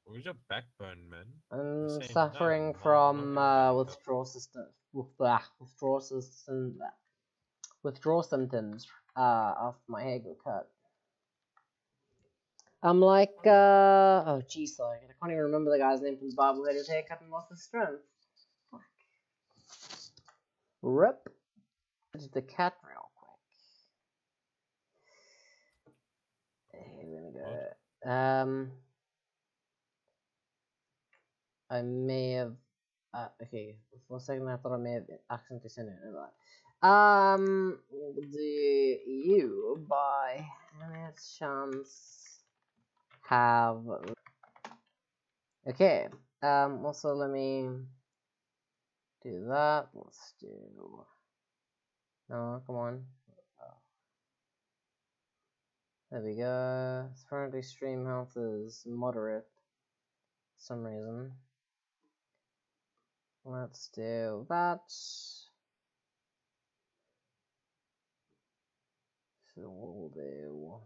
Where's your backbone, man? I'm Saying suffering no, from not withdrawal symptoms after my hair got cut. I'm like, oh geez, like, I can't even remember the guy's name from the Bible who had his hair cut and lost his strength. Fuck. Rip. Did the cat real quick. Here we go. I may have. Okay, for a second I thought I may have accidentally sent it. Do you by any chance have? Okay. Also, let me do that. Let's do. No, come on. Oh. There we go. Currently, stream health is moderate. For some reason. Let's do that. So we'll do.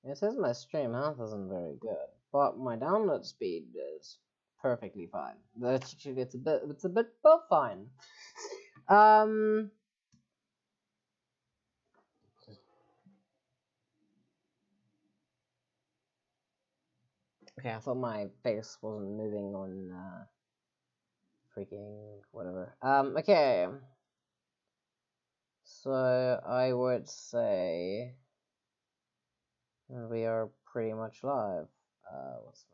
It says my stream health isn't very good, but my download speed is perfectly fine. Actually, it's a bit, but fine. Okay, I thought my face wasn't moving on freaking whatever. Okay. So I would say we are pretty much live. What's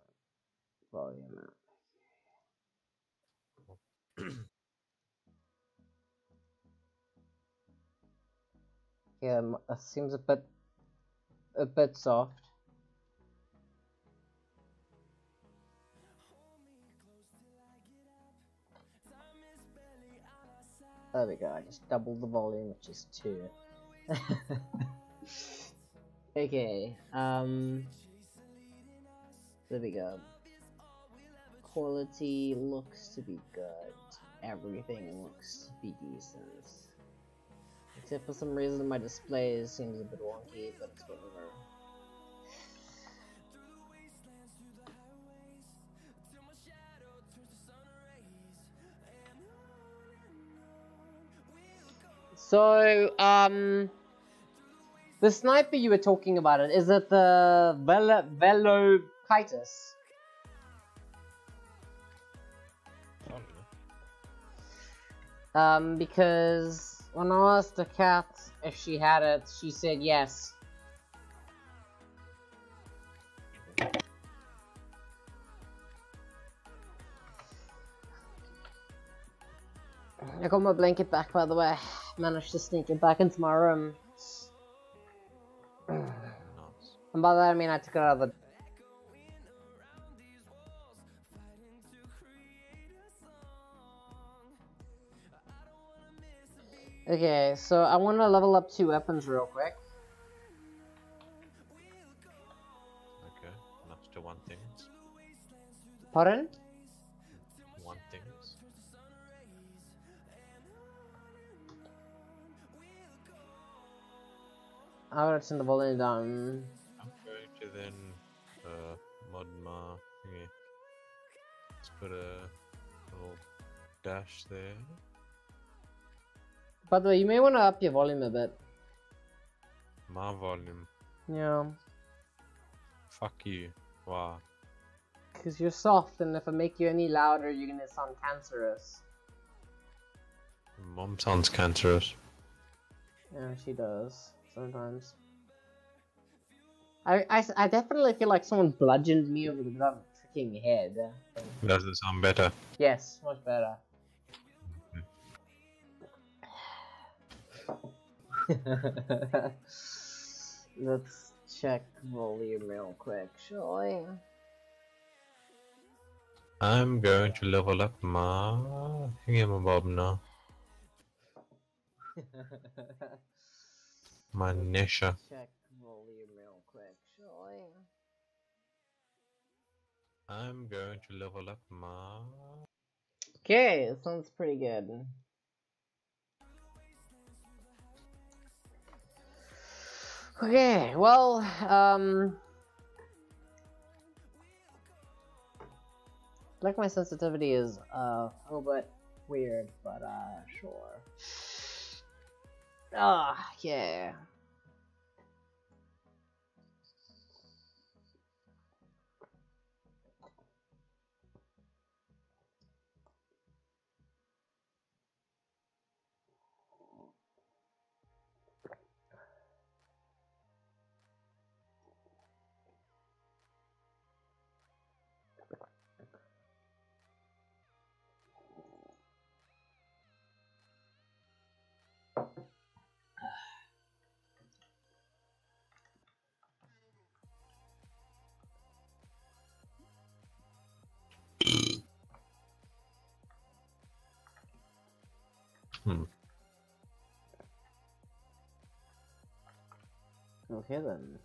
my volume at? Yeah, it seems a bit soft. There we go, I just doubled the volume, which is 2. Okay, there we go. Quality looks to be good. Everything looks to be decent. Except for some reason my display seems a bit wonky, but it's whatever. So, the sniper you were talking about, is it the Velocitus? Because when I asked the cat if she had it, she said yes. I got my blanket back, by the way. Managed to sneak it back into my room. Nice. And by that I mean I took it out of the... Okay, so I want to level up 2 weapons real quick. Okay, enough to 1 things. Pardon? 1 things. I would turn the volume down. I'm going to then mod my thingy. Let's put a little dash there. By the way, you may want to up your volume a bit. My volume. Yeah. Fuck you. Wow. Because you're soft, and if I make you any louder, you're gonna sound cancerous. Mom sounds cancerous. Yeah, she does. Sometimes. I definitely feel like someone bludgeoned me over the freaking head. Does it sound better? Yes, much better. Let's check volume real quick, shall we? I'm going to level up my thingamabob now. My Nesha. Check volume real quick, shall we? I'm going to level up my... Okay, sounds pretty good. Okay, well, like my sensitivity is a little bit weird, but sure. Yeah. Okay then.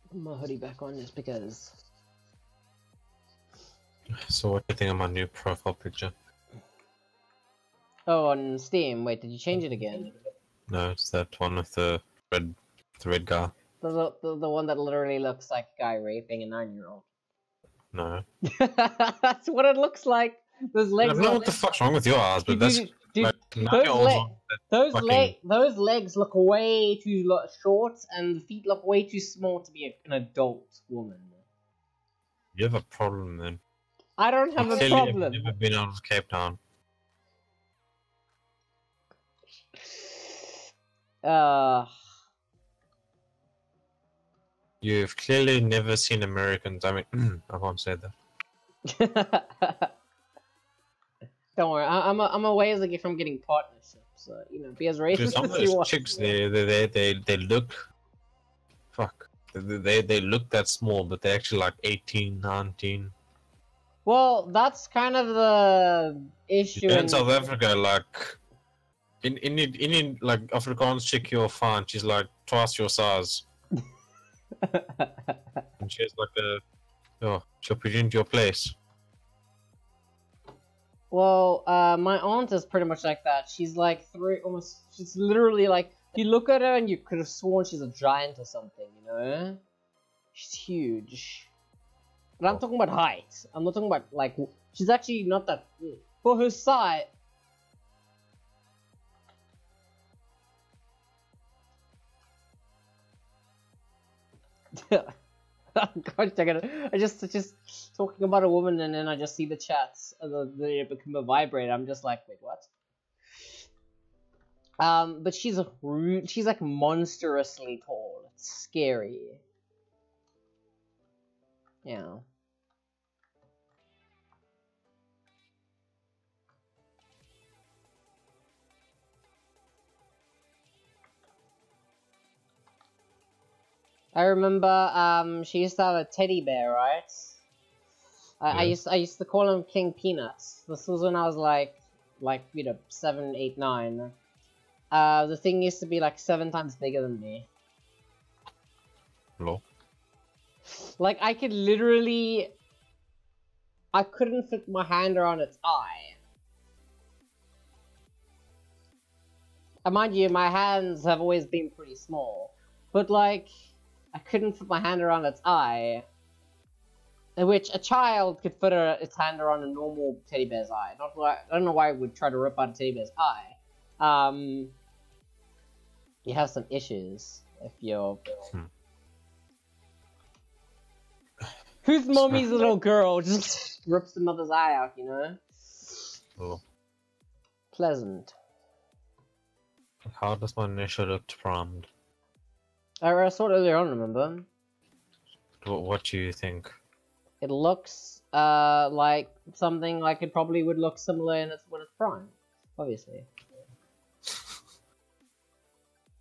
Put my hoodie back on just because. So what do you think of my new profile picture? Oh, on Steam. Wait, did you change it again? No, it's that one with the red guy. The one that literally looks like a guy raping a 9-year-old. No. That's what it looks like. Those I legs. don't know what the fuck's wrong with your eyes, but that's Dude, like 9-year-olds. those legs look way too short, and the feet look way too small to be an adult woman. You have a problem then. I don't have a problem. You've never been out of Cape Town. You've clearly never seen Americans. I mean, I can't say that. Don't worry, I'm a ways away from getting partnerships. So, you know, be as racist Some as of you those want. chicks, they look, fuck, they look that small, but they're actually like 18, 19. Well, that's kind of the issue In South Africa, like in like Afrikaans chick, you'll find she's like twice your size, and she has like she'll put you into your place. Well, my aunt is pretty much like that. She's like she's literally like, you look at her and you could have sworn she's a giant or something, you know? She's huge. But I'm talking about height. I'm not talking about, like, she's actually not that, for her size. God dang it. I just talking about a woman, and then I just see the chats, and they become a vibrator. I'm just like, wait, what? But she's like monstrously tall. It's scary. Yeah. I remember she used to have a teddy bear, right? I used to call him King Peanuts. This was when I was like 7, 8, 9. The thing used to be like 7 times bigger than me. Hello. Like I couldn't fit my hand around its eye. And mind you, my hands have always been pretty small, but like, I couldn't fit my hand around its eye, in which a child could fit its hand around a normal teddy bear's eye. I don't know why I would try to rip out a teddy bear's eye. You have some issues if you're... Whose mommy's little girl just rips the mother's eye out, you know? Oh. Pleasant. How does my Nisha look primed? I saw it earlier on, remember? What do you think? It looks like something like it probably would look similar when it's primed, obviously.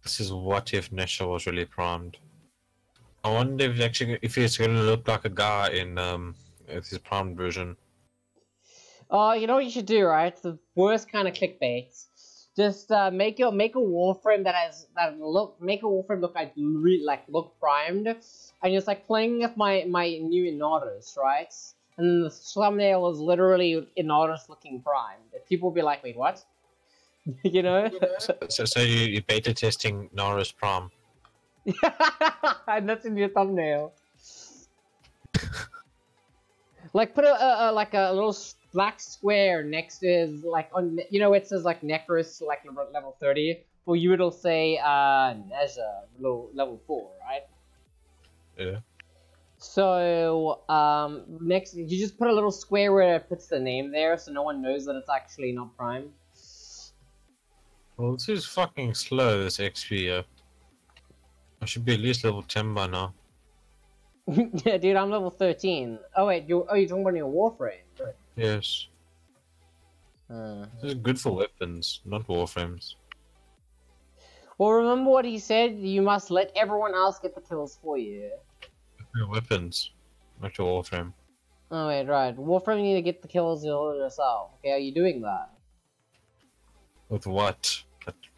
This is what if Nisha was really primed. I wonder if he's gonna look like a guy in his primed version. Oh, you know what you should do, right? The worst kind of clickbait. Just make a Warframe make a Warframe look look primed, and just like playing with my new Inaudis, right? And then the thumbnail is literally Inaudis looking primed. People will be like, wait, what? You know? So you're beta testing Norris Prom. And that's in your thumbnail. Like put a little black square next to his it says like Necros like level 30. For you it'll say Nezha level 4, right? Yeah. So next you just put a little square where it puts the name there, so no one knows that it's actually not Prime. Well, this is fucking slow. This XP. I should be at least level 10 by now. Yeah, dude, I'm level 13. Oh wait, you're talking about your Warframe? Yes. This is good for weapons, not Warframes. Well, remember what he said? You must let everyone else get the kills for you. Weapons, not your Warframe. Oh wait, right. Warframe, you need to get the kills yourself. Okay, are you doing that? With what?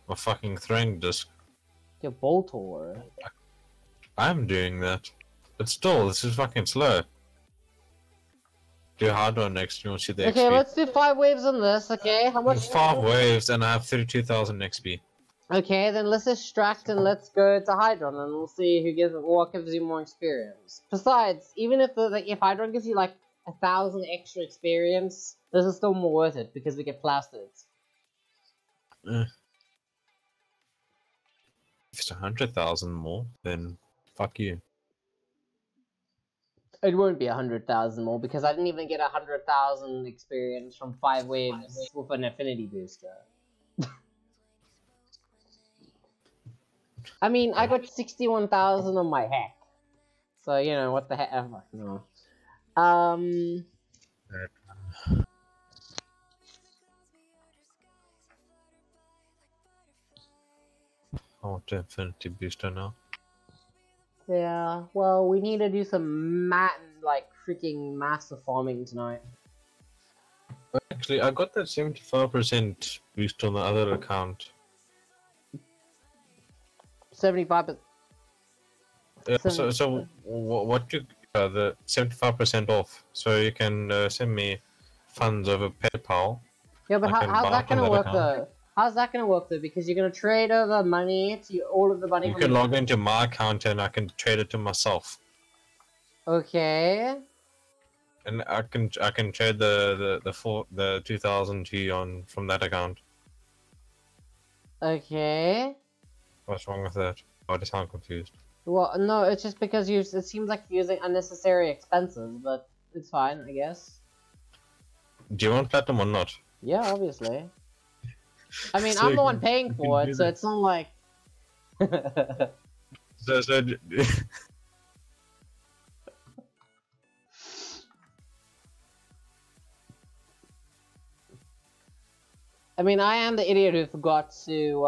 A fucking throwing disc. Your Boltor. I'm doing that. But still, this is fucking slow. Do a hard one next, you want to see the XP. Okay, let's do 5 waves on this, okay? How much? 5 waves and I have 32,000 XP. Okay, then let's extract and let's go to Hydron and we'll see what gives you more experience. Besides, even if if Hydron gives you like 1,000 extra experience, this is still more worth it because we get plastids. If it's 100,000 more, then fuck you. It won't be 100,000 more because I didn't even get 100,000 experience from 5 waves with an affinity booster. I mean, I got 61,000 on my hack. So, you know, what the heck? No. I want the infinity booster now. Yeah, well, we need to do some freaking massive farming tonight. Actually, I got that 75% boost on the other account. 75%. So what you the 75% off? So you can send me funds over PayPal. Yeah, but how's that gonna work though? How's that gonna work though? Because you're gonna trade over money to all of the money. You can log into my account and I can trade it to myself. Okay. And I can trade the 2,000 to you on from that account. Okay. What's wrong with that? I just sound confused. Well, no, it's just because it seems like you're using unnecessary expenses, but it's fine, I guess. Do you want platinum or not? Yeah, obviously. I mean, So I'm the one paying for it, so it's not like... so I mean, I am the idiot who forgot to,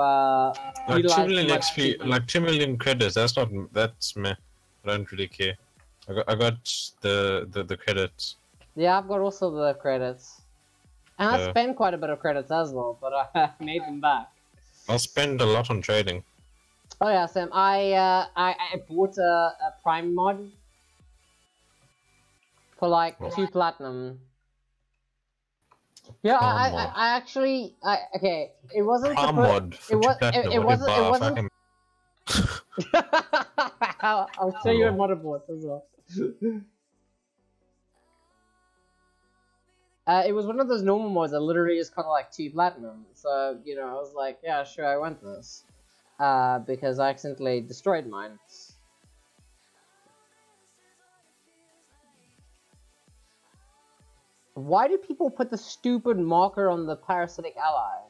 like 2 million XP, like 2 million credits, that's meh. I don't really care. I got the credits. Yeah, I've got also the credits. And I spent quite a bit of credits as well, but I made them back. I'll spend a lot on trading. Oh yeah, Sam, I bought a Prime mod for like 2 platinum. Yeah, I actually, okay, it wasn't Prime mod for 2 platinum. It wasn't. I'll show you a motherboard as well. It was one of those normal mods that literally just kind of like 2 platinum. So, you know, I was like, yeah, sure, I want this. Because I accidentally destroyed mine. Why do people put the stupid marker on the parasitic ally?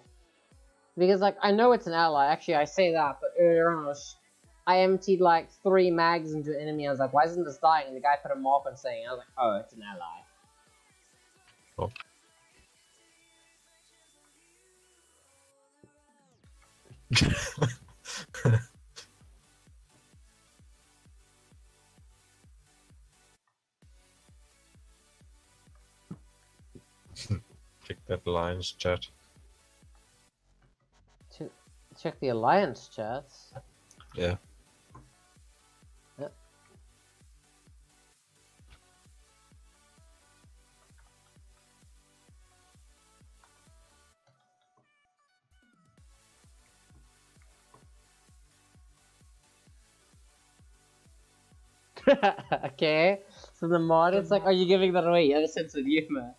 Because, like, I know it's an ally. Actually, I say that, but earlier on, I emptied like 3 mags into an enemy. I was like, why isn't this dying? And the guy put a marker saying, I was like, oh, it's an ally. Oh. Check that lines chat. Check the alliance chats. Yeah. Yep. Okay, so the mod, it's like, are you giving that away? You have a sense of humor.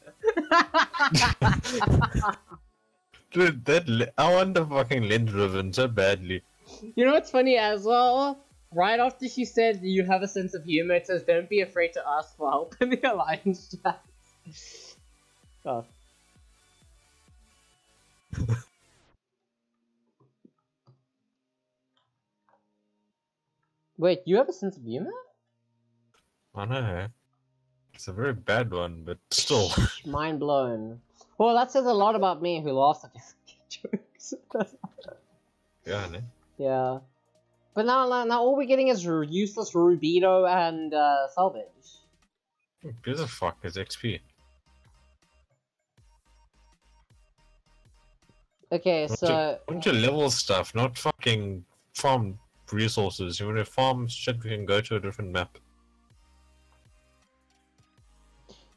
Dude, I want to fucking Lend Riven so badly. You know what's funny as well? Right after she said you have a sense of humor, it says don't be afraid to ask for help in the alliance chat. Oh. Wait, you have a sense of humor? I know. It's a very bad one, but still. Mind blown. Well, that says a lot about me who laughs at jokes. Yeah, ne? Yeah. But now all we're getting is useless Rubido and salvage. Who the fuck is XP? Okay, so... Want to level stuff, not fucking farm resources. You want to farm shit, we can go to a different map.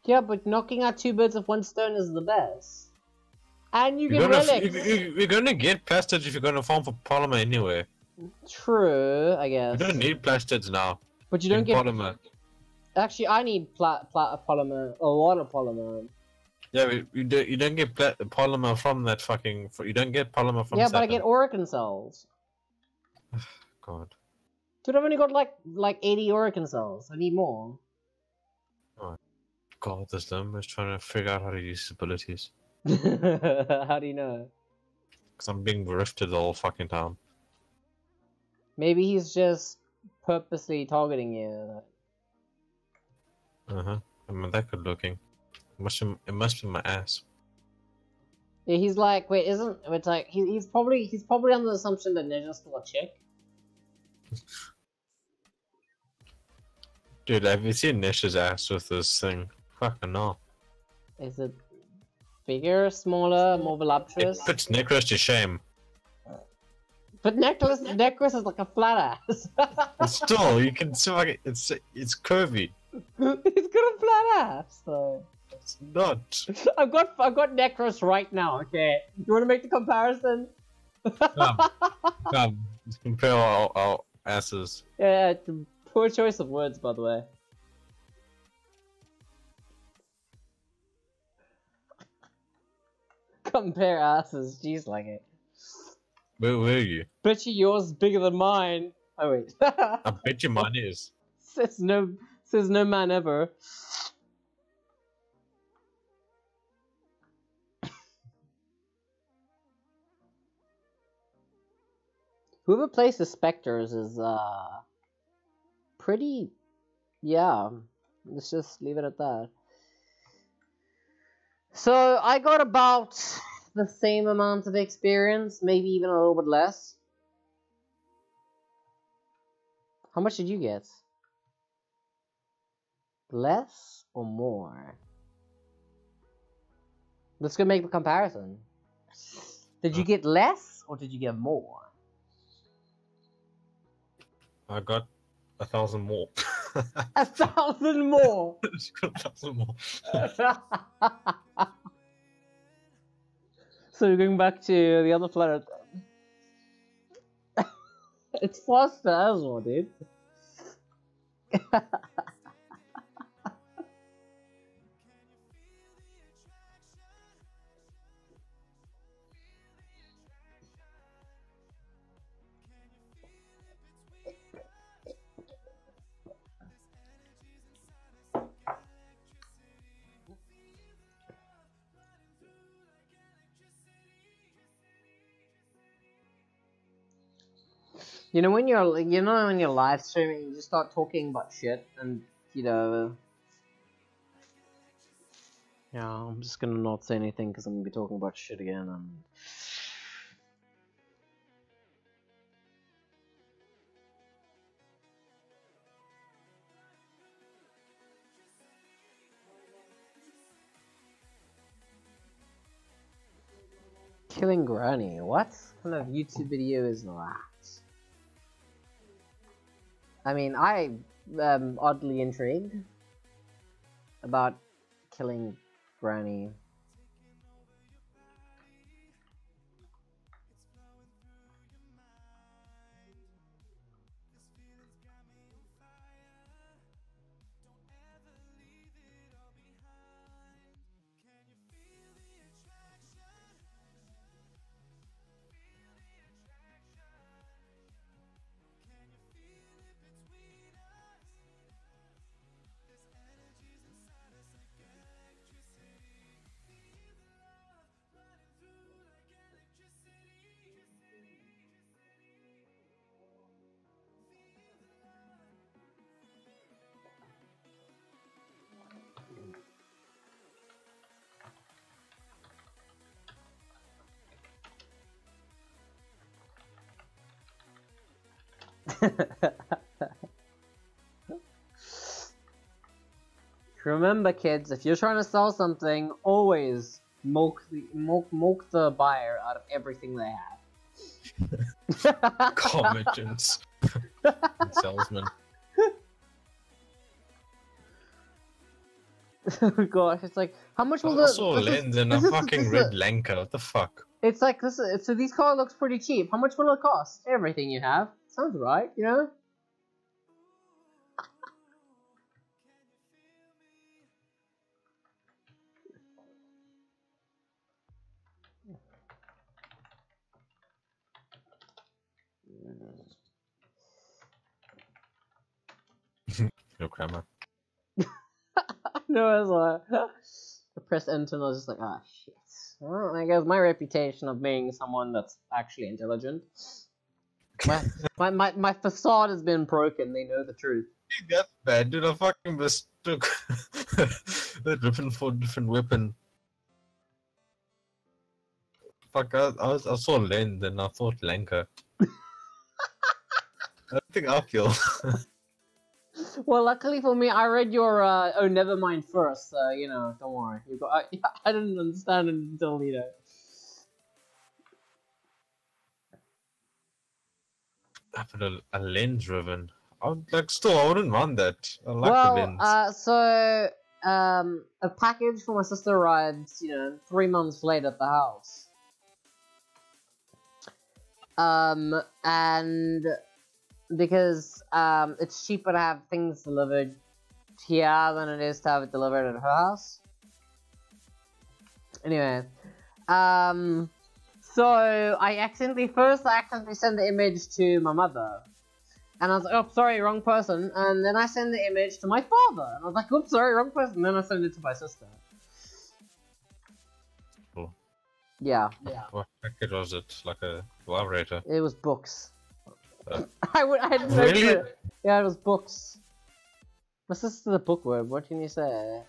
Yeah, but knocking out 2 birds with 1 stone is the best. And you get relics! You're gonna get plastids if you're gonna farm for polymer anyway. True, I guess. You don't need plastids now. But you don't get... polymer. Actually, I need polymer, a lot of polymer. Yeah, you don't get polymer from that fucking... You don't get polymer from Yeah, Saturn. but I get Oracle cells. God. Dude, I've only got like 80 Oracle cells. I need more. Oh, God, this dumb is trying to figure out how to use abilities. How do you know? Because I'm being rifted the whole fucking time. Maybe he's just purposely targeting you. Uh-huh. I mean, that good looking. It must be my ass. Yeah, he's like, wait, isn't it's like he's probably under the assumption that Ninja's still a chick. Dude, have you seen Nish's ass with this thing? Fucking no. Is it bigger, smaller, more voluptuous? It puts Necros to shame. But Necros is like a flat ass. But still, you can see like it's curvy. He's got a flat ass though. It's not. I've got Necros right now. Okay, you want to make the comparison? Come, compare our asses. Yeah, it's a poor choice of words, by the way. Compare asses, jeez, like it. Where were you? Bet you yours is bigger than mine. Oh wait. I bet you mine is. says no man ever. Whoever plays the Spectres is pretty, yeah, let's just leave it at that. So I got about the same amount of experience, maybe even a little bit less. How much did you get? Less or more? Let's go make the comparison. Did you get less or did you get more? I got 1,000 more. 1,000 more. 1,000 more. So we're going back to the other planet. It's faster as well, dude. You know when you're live streaming, you just start talking about shit, and yeah, I'm just gonna not say anything because I'm gonna be talking about shit again. And Killing Granny. What kind of YouTube video is that? I mean, I am oddly intrigued about killing Granny. Remember, kids, if you're trying to sell something, always milk the buyer out of everything they have. Commissions. Salesman. Oh gosh, it's like, how much will I saw a lens and a fucking red Lanka. What the fuck? It's like this. So these car looks pretty cheap. How much will it cost? Everything you have. Sounds right, you know. No grammar. No, I was like, I pressed enter and I was just like, ah, shit. Well, I guess my reputation of being someone that's actually intelligent. My facade has been broken. They know the truth. That's bad, dude. I fucking mistook that weapon for a different weapon. Fuck, I saw lens and I thought Lanka. I think I feel. Well, luckily for me, I read your oh, never mind first. So you know, don't worry. You got. I didn't understand it until you know. I put a lens ribbon. I wouldn't mind that. I like the lens. So a package for my sister arrives, you know, 3 months later at the house. And because it's cheaper to have things delivered here than it is to have it delivered at her house. Anyway, so I accidentally sent the image to my mother. And I was like, oh, sorry, wrong person. And then I send the image to my father. And I was like, oops, sorry, wrong person. And then I send it to my sister. Cool. Yeah. What packet was it? Like a vibrator? It was books. I didn't Really? know. Yeah, it was books. My sister's a bookworm, what can you say?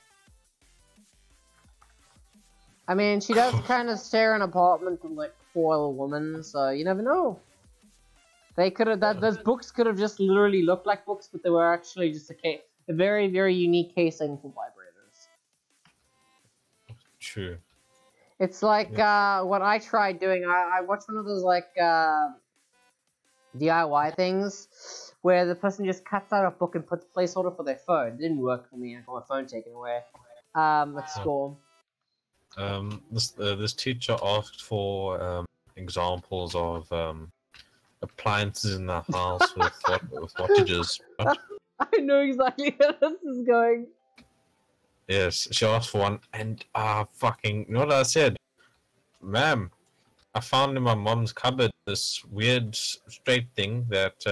I mean, she does kind of share an apartment with like 4 other women, so you never know. They could have those books could have just literally looked like books, but they were actually just a very, very unique casing for vibrators. True. It's like what I tried doing. I watched one of those like DIY things where the person just cuts out a book and puts a placeholder for their phone. It didn't work for me. I got my phone taken away at school. This teacher asked for examples of appliances in the house with wattages. Right? I know exactly where this is going. Yes, she asked for one, and fucking, you know what I said? Ma'am, I found in my mom's cupboard this weird straight thing that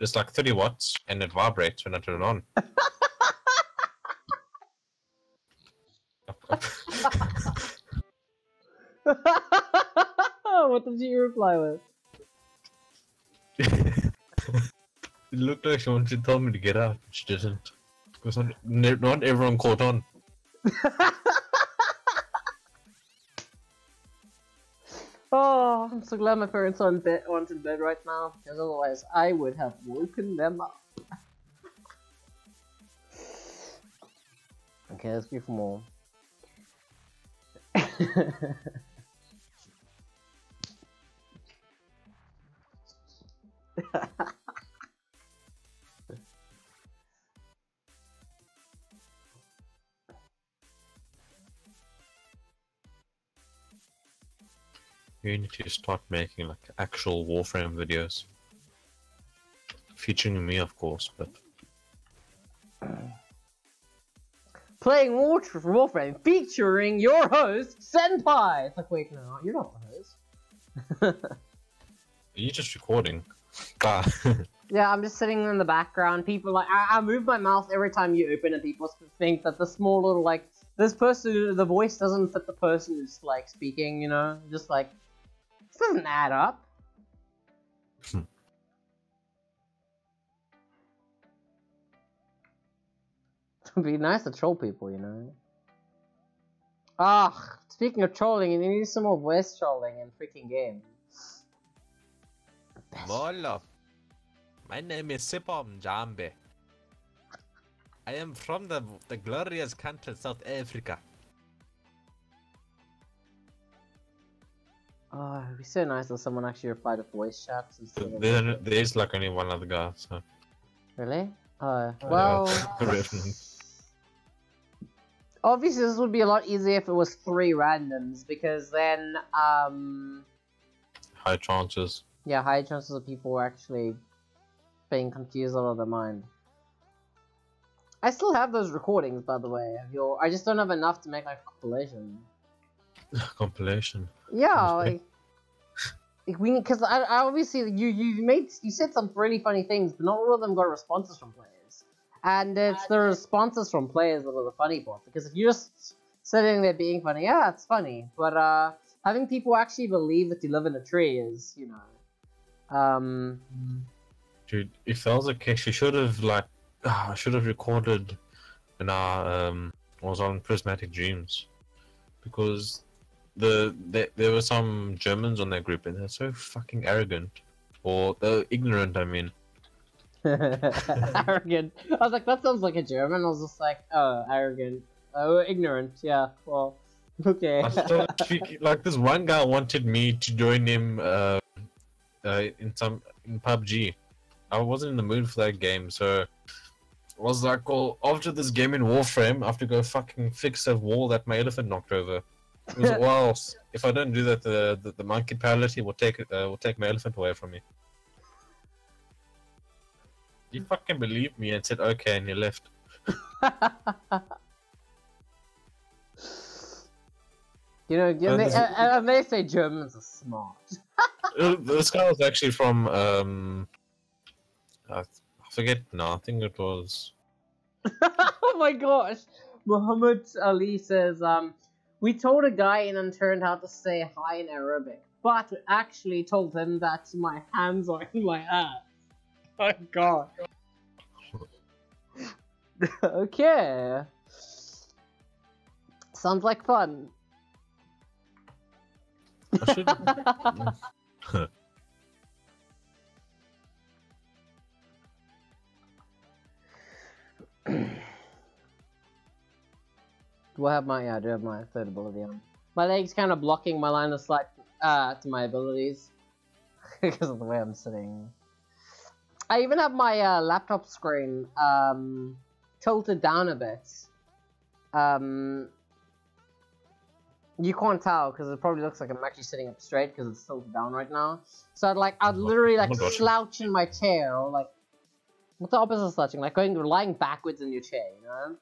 is like 30 watts, and it vibrates when I turn it on. What did you reply with? It looked like she wanted to tell me to get out, but she didn't. Because not everyone caught on. Oh, I'm so glad my parents are aren't in bed right now, because otherwise I would have woken them up. Okay, let's go for more. You need to start making like actual Warframe videos. Featuring me, of course, but... Playing Warframe featuring your host, Senpai! It's like, wait, no, you're not the host. Are you just recording? Yeah, I'm just sitting in the background. People like, I move my mouth every time you open and people think that the small little, like, this person, the voice doesn't fit the person who's, like, speaking, you know? Just like, this doesn't add up. It'd be nice to troll people, you know? Ah, speaking of trolling, you need some more voice trolling in freaking games. Molo, my name is Sipom Jambe. I am from the glorious country South Africa. Oh, it'd be so nice if someone actually replied to voice chats instead of... There's like only one other guy, so... Really? Well... Yeah. Obviously, this would be a lot easier if it was 3 randoms, because then, High chances. yeah, high chances of people actually being confused out of their mind. I still have those recordings, by the way. I just don't have enough to make like a compilation. Compilation? Yeah, like... Because I obviously, you said some really funny things, but not all of them got responses from players. And it's the responses from players that are the funny part, because if you're just sitting there being funny, yeah, it's funny, but having people actually believe that you live in a tree is, you know, Dude, if that was the case, you should have like, I should have recorded when I was on Prismatic Dreams, because there were some Germans on that group and they're so fucking arrogant, or they're ignorant, I mean. Arrogant. I was like, that sounds like a German. I was just like, oh, arrogant. Oh, ignorant. Yeah, well, okay. I still speak, like this one guy wanted me to join him in PUBG. I wasn't in the mood for that game, so I was like, well, after this game in Warframe, I have to go fucking fix a wall that my elephant knocked over. It was, well, if I don't do that, the monkey palette will take my elephant away from me. You fucking believed me and said okay, and you left. You know, and they say Germans are smart. This guy was actually from I forget now. I think it was. Oh my gosh, Muhammad Ali says, we told a guy in Unturned how to say hi in Arabic, but we actually told him that my hands are in my ass. Oh god. Okay. Sounds like fun. I should... Do I have my... Yeah, I do have my third ability on. My leg's kind of blocking my line of sight to my abilities. Because of the way I'm sitting. I even have my laptop screen tilted down a bit. You can't tell because it probably looks like I'm actually sitting up straight because it's tilted down right now. So I'd literally like slouch in my chair, or like what's the opposite of slouching? Like lying backwards in your chair, you know?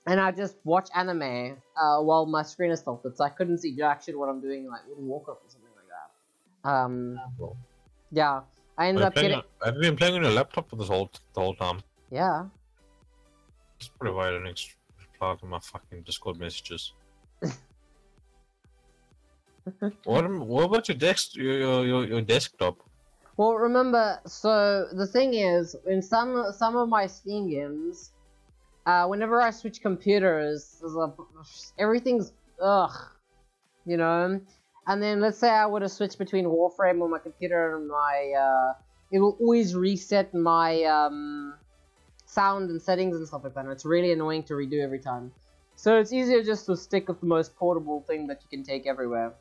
And I just watch anime while my screen is tilted, so I couldn't see jack shit what I'm doing, like in Warcraft or something like that. Yeah. I ended up getting... Have you been playing on your laptop for the whole time? Yeah. That's probably why I don't reply to my fucking Discord messages. What about your desktop? Well, remember, so the thing is, in some of my Steam games, whenever I switch computers, everything's you know. And then let's say I would have switched between Warframe on my computer and my, it will always reset my sound and settings and stuff like that. And it's really annoying to redo every time. So it's easier just to stick with the most portable thing that you can take everywhere.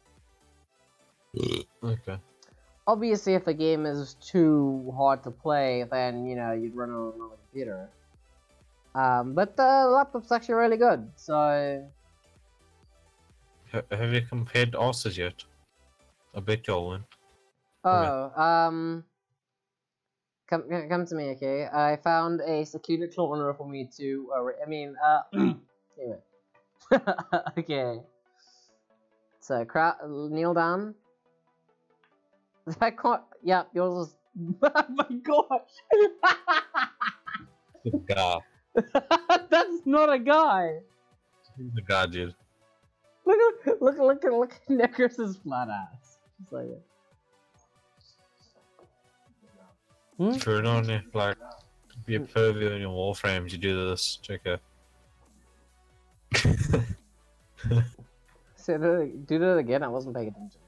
Okay. Obviously, if the game is too hard to play, then, you know, you'd run it on another computer. But the laptop's actually really good, so... Have you compared Osses yet? I bet you'll win. Oh, come to me, okay? I found a secluded corner for me to, anyway. Okay. So, kneel down. I can't, yeah, yours is, oh my gosh! The guy. That's not a guy! The guy, dude. Look at Necros' flat ass. Just like it. Turn on it, like, to be a pervert in your Warframes, you do this. Check it. Do that again, I wasn't paying attention.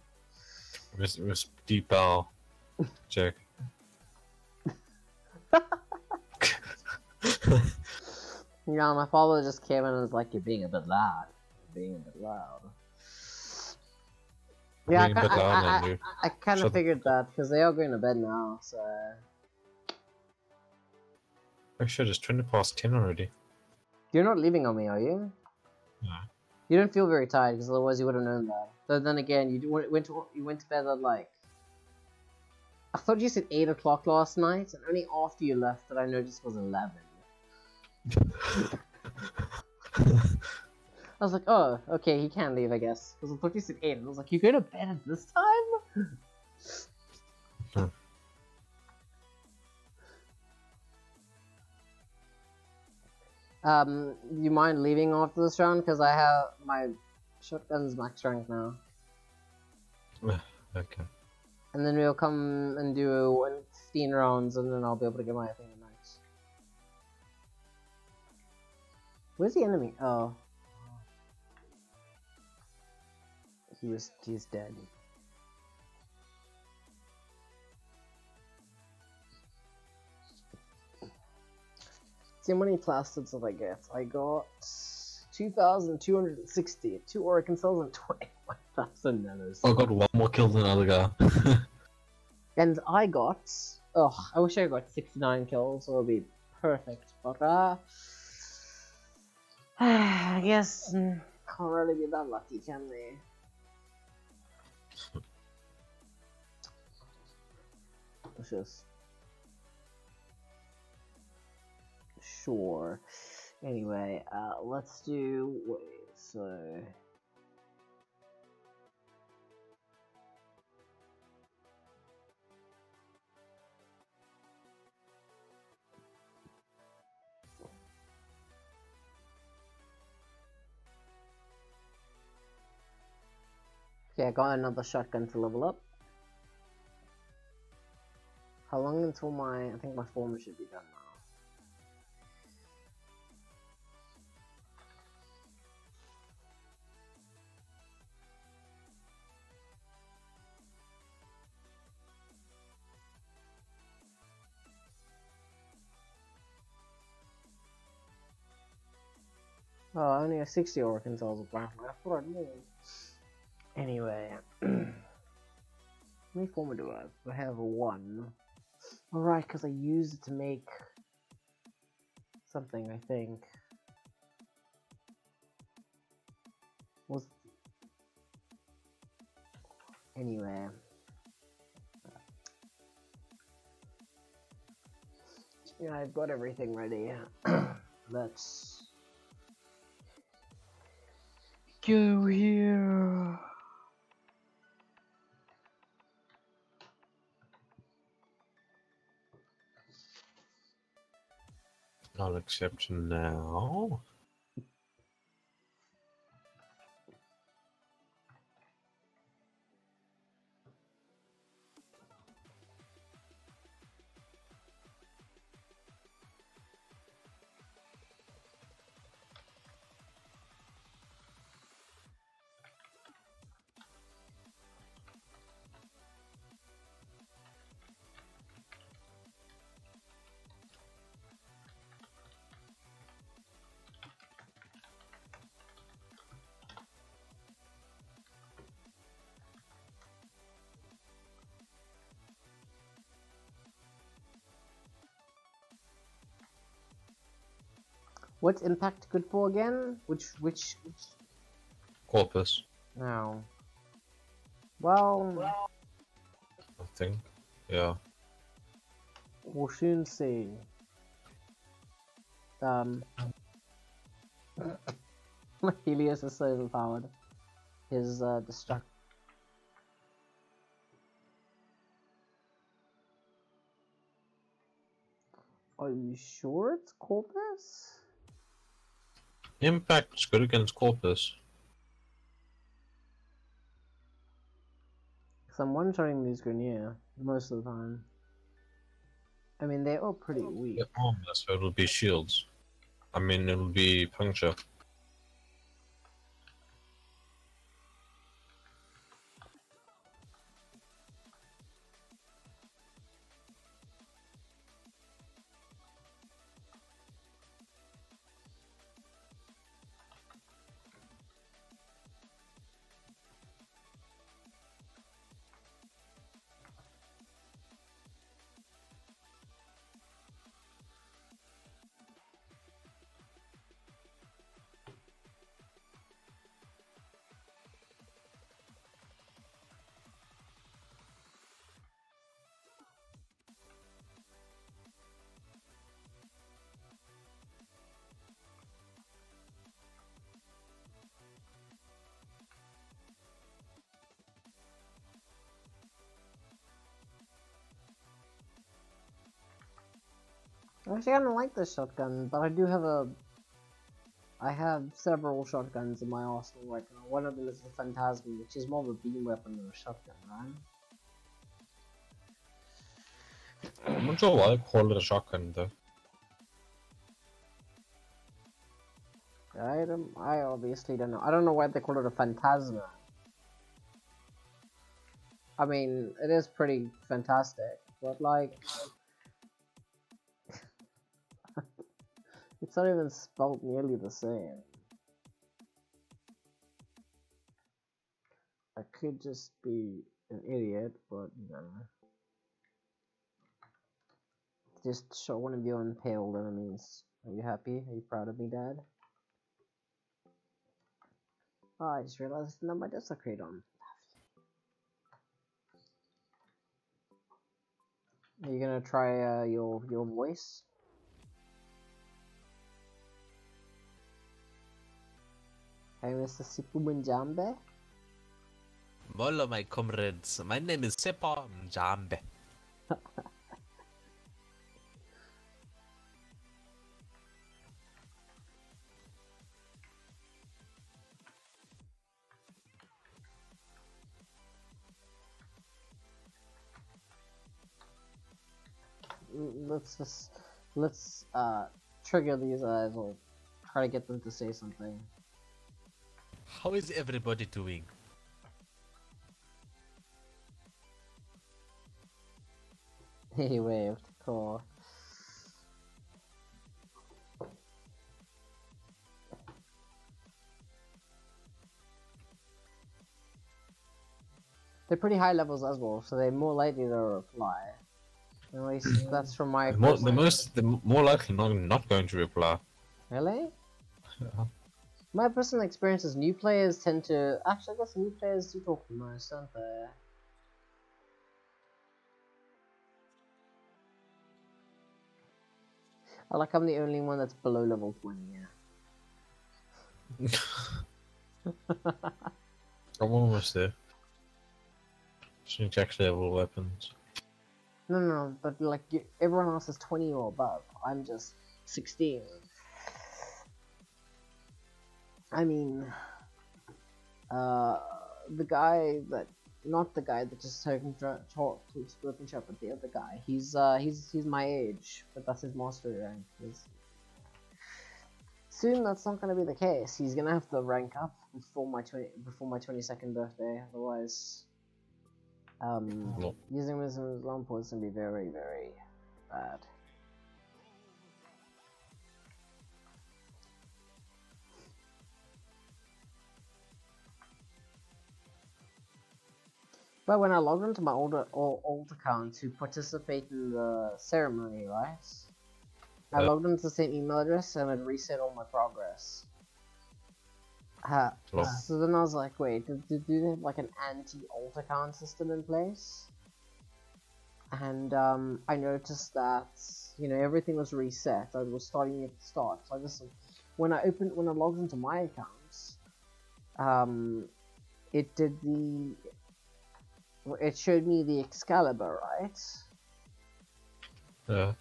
Miss Deep Bell. Check. Yeah, my father just came in and was like, "You're being a bit loud. You're being a bit loud." Yeah, I kind of figured that because they are going to bed now. So. Oh shit! It's 10 already. You're not leaving on me, are you? No. You don't feel very tired because otherwise you would have known that. But then again, you went to bed at like. I thought you said 8 o'clock last night, and only after you left did I notice it was 11. I was like, oh, okay, he can leave, I guess. Because I thought you said 8, and I was like, you go to bed at this time? You mind leaving after this round? Because I have my shotgun's max rank now. Okay. And then we'll come and do 15 rounds, and then I'll be able to get my thing at max. Where's the enemy? Oh. He's dead. See how many plastids did I get? I got 2,260, 2 Oracle cells and 21,000 nanos. I got one more kill than the other guy. And I got, oh, I wish I got 69 kills, so it would be perfect, but I guess can't really be that lucky, can they? Let's just... Sure. Anyway, let's do... Wait, so... Okay, I got another shotgun to level up. How long until I think my former should be done now? Oh, I only have 60 Oracle cells apparently. I thought I'd more. Anyway, how many former do I have? I have 1. Alright, because I used it to make something, I think. Was anyway. Yeah, I've got everything ready. Let's go here. I'll accept now. What's impact good for again? Which? Corpus, No. Well, I think. Yeah. we'll soon see. Helios is so overpowered. His destruct. Are you sure it's Corpus? Impact is good against Corpus. Because I'm one-shotting these Grenier most of the time. I mean, they're all pretty weak. Yeah, armor, so it'll be shields. I mean, it'll be puncture. Actually, I don't like this shotgun, but I have several shotguns in my arsenal right now. One of them is the Phantasm, which is more of a beam weapon than a shotgun, right? I'm not sure why they call it a shotgun though. I obviously don't know. I don't know why they call it a Phantasma. I mean, it is pretty fantastic, but like... it's not even spelled nearly the same. I could just be an idiot, but you know. Just show one of your impaled enemies. Are you happy? Are you proud of me, Dad? Oh, I just realized I didn't have my desecrate on. Are you gonna try your voice? Hey, Mr. Sipu Mjambe? Hello, my comrades. My name is Sepa Mjambe. Let's trigger these eyes or try to get them to say something. How is everybody doing? He waved. Cool. They're pretty high levels as well, so they're more likely to reply. At least that's from my. The more likely not going to reply. Really? Yeah. My personal experience is new players tend to. Actually, I guess new players do talk the most, don't they? I'm the only one that's below level 20, yeah. I'm almost there. Change actually level weapons. No, but like everyone else is 20 or above. I'm just 16. I mean, the guy that, not the guy that just spoken shop, but the other guy. He's my age, but that's his mastery rank. Soon that's not gonna be the case. He's gonna have to rank up before my 22nd birthday. Otherwise, using wisdom as long is gonna be very, very bad. But when I logged into my old account to participate in the ceremony, right? I logged into the same email address and it reset all my progress. So then I was like, wait, do they have like an anti-alt account system in place? And I noticed that, you know, everything was reset. I was starting at the start. So I just, when I logged into my accounts, it showed me the Excalibur, right? Yeah.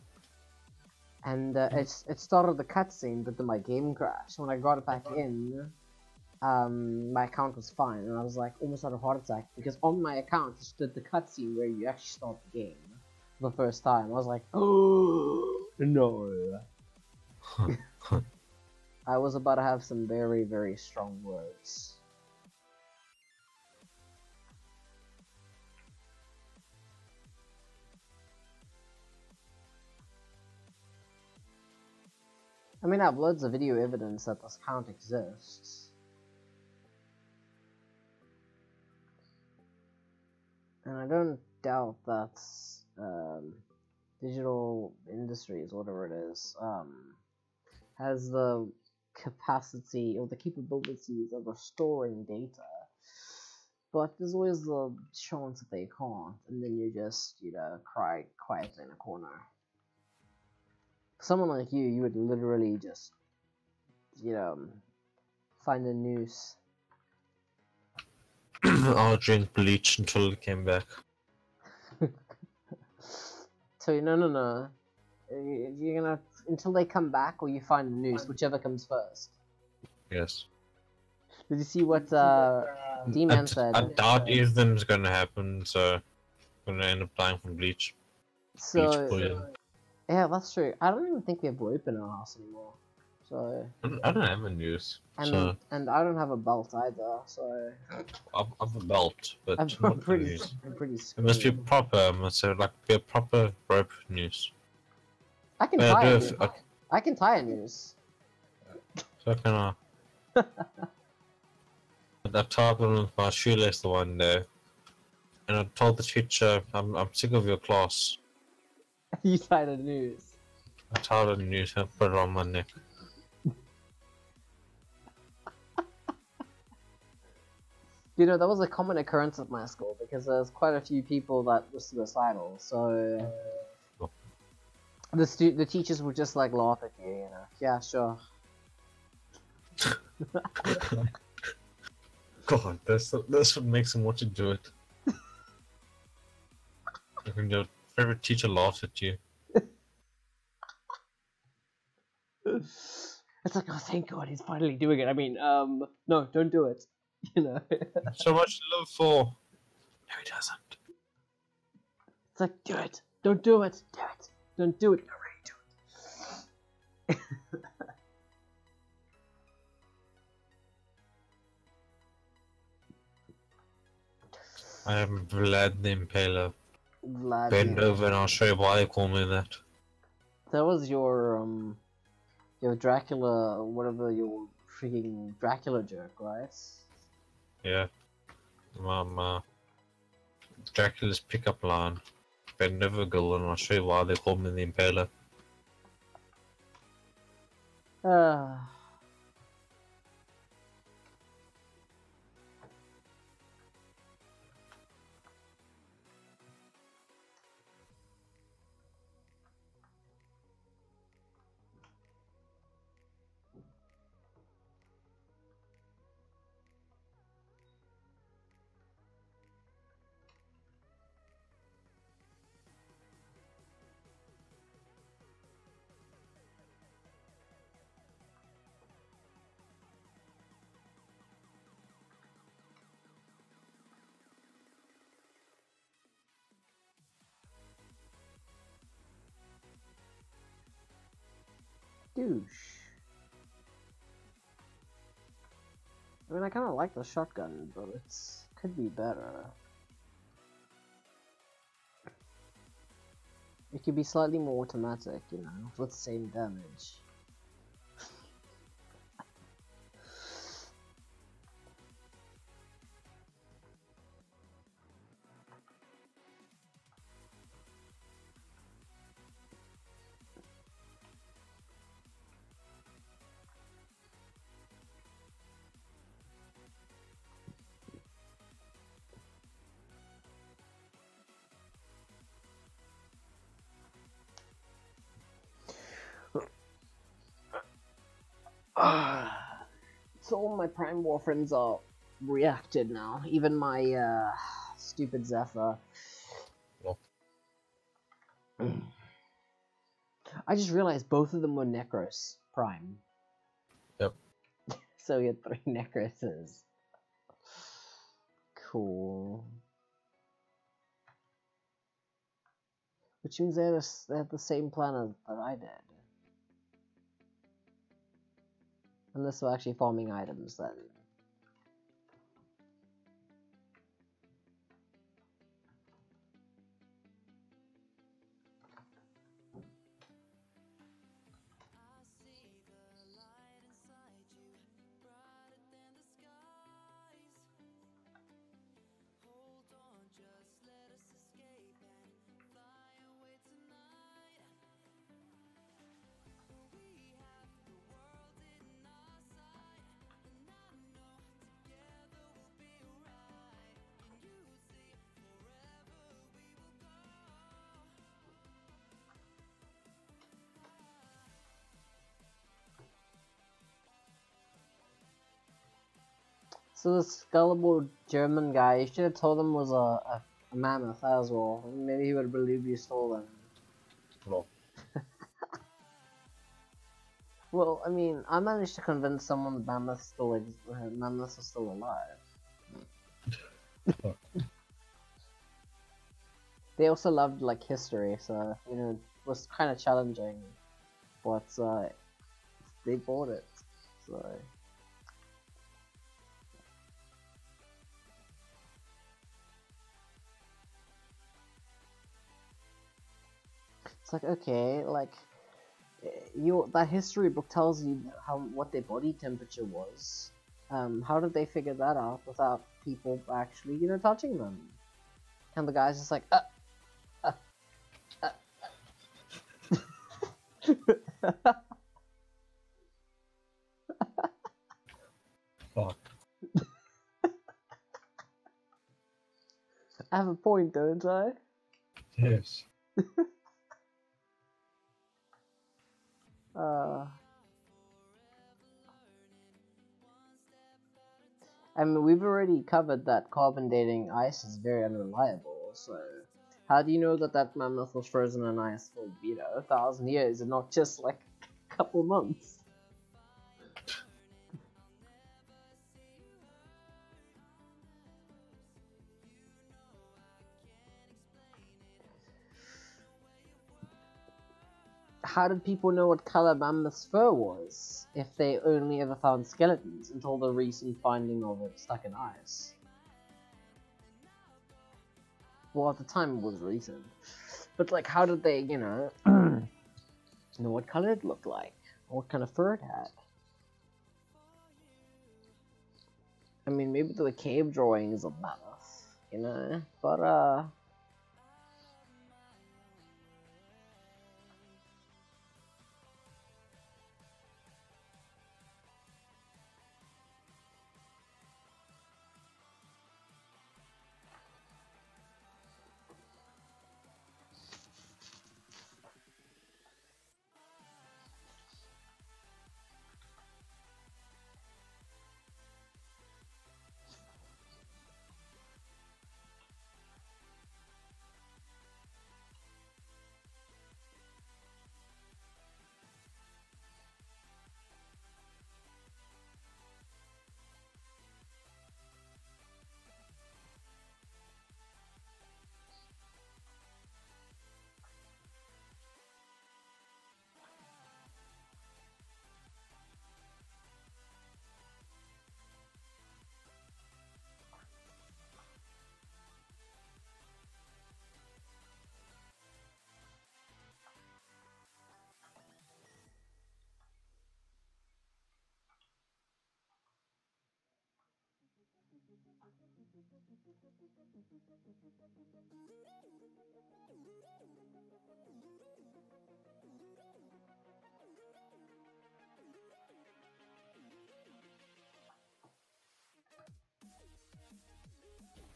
And it started the cutscene, but then my game crashed. When I got it back in, my account was fine, and I was like almost had a heart attack because on my account it stood the cutscene where you actually start the game for the first time. I was like, oh no. I was about to have some very, very strong words. I mean, I have loads of video evidence that this account exists. And I don't doubt that Digital Industries, whatever it is, has the capacity or the capabilities of restoring data. But there's always the chance that they can't, and then you just, you know, cry quietly in a corner. Someone like you would literally just, you know, find a noose. I'll drink bleach until it came back. So no. You're gonna until they come back, or you find the noose, whichever comes first. Yes. Did you see what D-Man said? I doubt anything's gonna happen, so I'm gonna end up dying from bleach. So Bleach yeah, that's true. I don't even think we have rope in our house anymore. So I don't have a noose, so and I don't have a belt either. So I have a belt, but I'm not a pretty noose. screwed. It must be proper. Must have like be a proper rope noose. I can But tie a I do noose. have, I can tie a noose. so can I. I tied one with my shoelace the one day, and I told the teacher, I'm sick of your class. You tied a noose. I tied a noose and put it on my neck. You know, that was a common occurrence at my school because there's quite a few people that were suicidal. So the teachers would just like laugh at you, you know. Yeah, sure. God, that's what makes them want to do it. When your favorite teacher laughs at you. It's like, oh, thank God, he's finally doing it. I mean, no, don't do it. You know. So much to live for. No, he doesn't. It's like, do it. Don't do it. Do it. Don't do it. No, really do it. I am Vlad the Impaler. Vlad. Bend over and I'll show you why they call me that. That was your Dracula, whatever, your freaking Dracula joke, right? Yeah. Dracula's pickup line. Bend over, girl, and I'll show you why they call me the Impaler. Douche. I mean, I kind of like the shotgun, but it's could be better. It could be slightly more automatic, you know, with the same damage. So all my Prime Warframes are reacted now. Even my stupid Zephyr. Well, I just realized both of them were Necros Prime. yep. So we had 3 Necroses. Cool. Which means they had the same planet that I did. Unless we're actually farming items then. So this gullible German guy, you should have told him was a mammoth as well. Maybe he would have believed you stole them. No. Well, I mean, I managed to convince someone the mammoths are still alive. They also loved like history, so you know it was kind of challenging, but they bought it. So. It's like, okay, like that history book tells you what their body temperature was. How did they figure that out without people actually, you know, touching them? And the guy's just like, Fuck. I have a point, don't I? Yes. I mean, we've already covered that carbon dating ice is very unreliable, so how do you know that that mammoth was frozen in ice for, you know, 1,000 years and not just like a couple months? How did people know what color mammoth's fur was if they only ever found skeletons until the recent finding of it stuck in ice? Well, at the time it was recent. But like, how did they, you know, know what color it looked like? Or what kind of fur it had? I mean, maybe the cave drawings of mammoth, you know? But,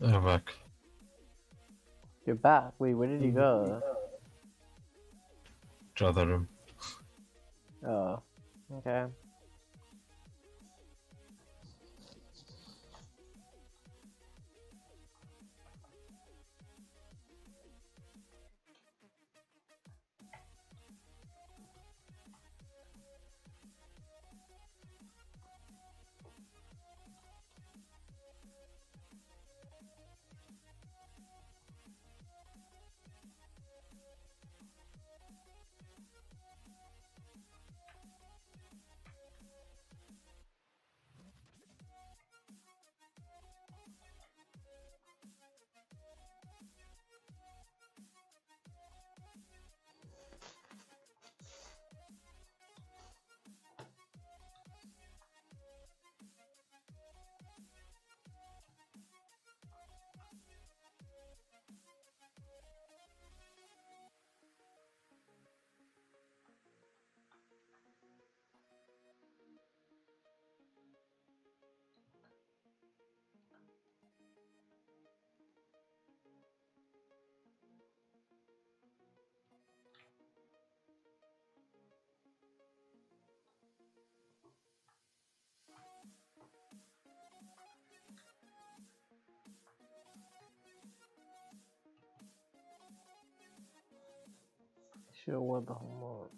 I'm back. you're back. Wait, where did you go? To other room. Oh, okay. Sure, what the hell?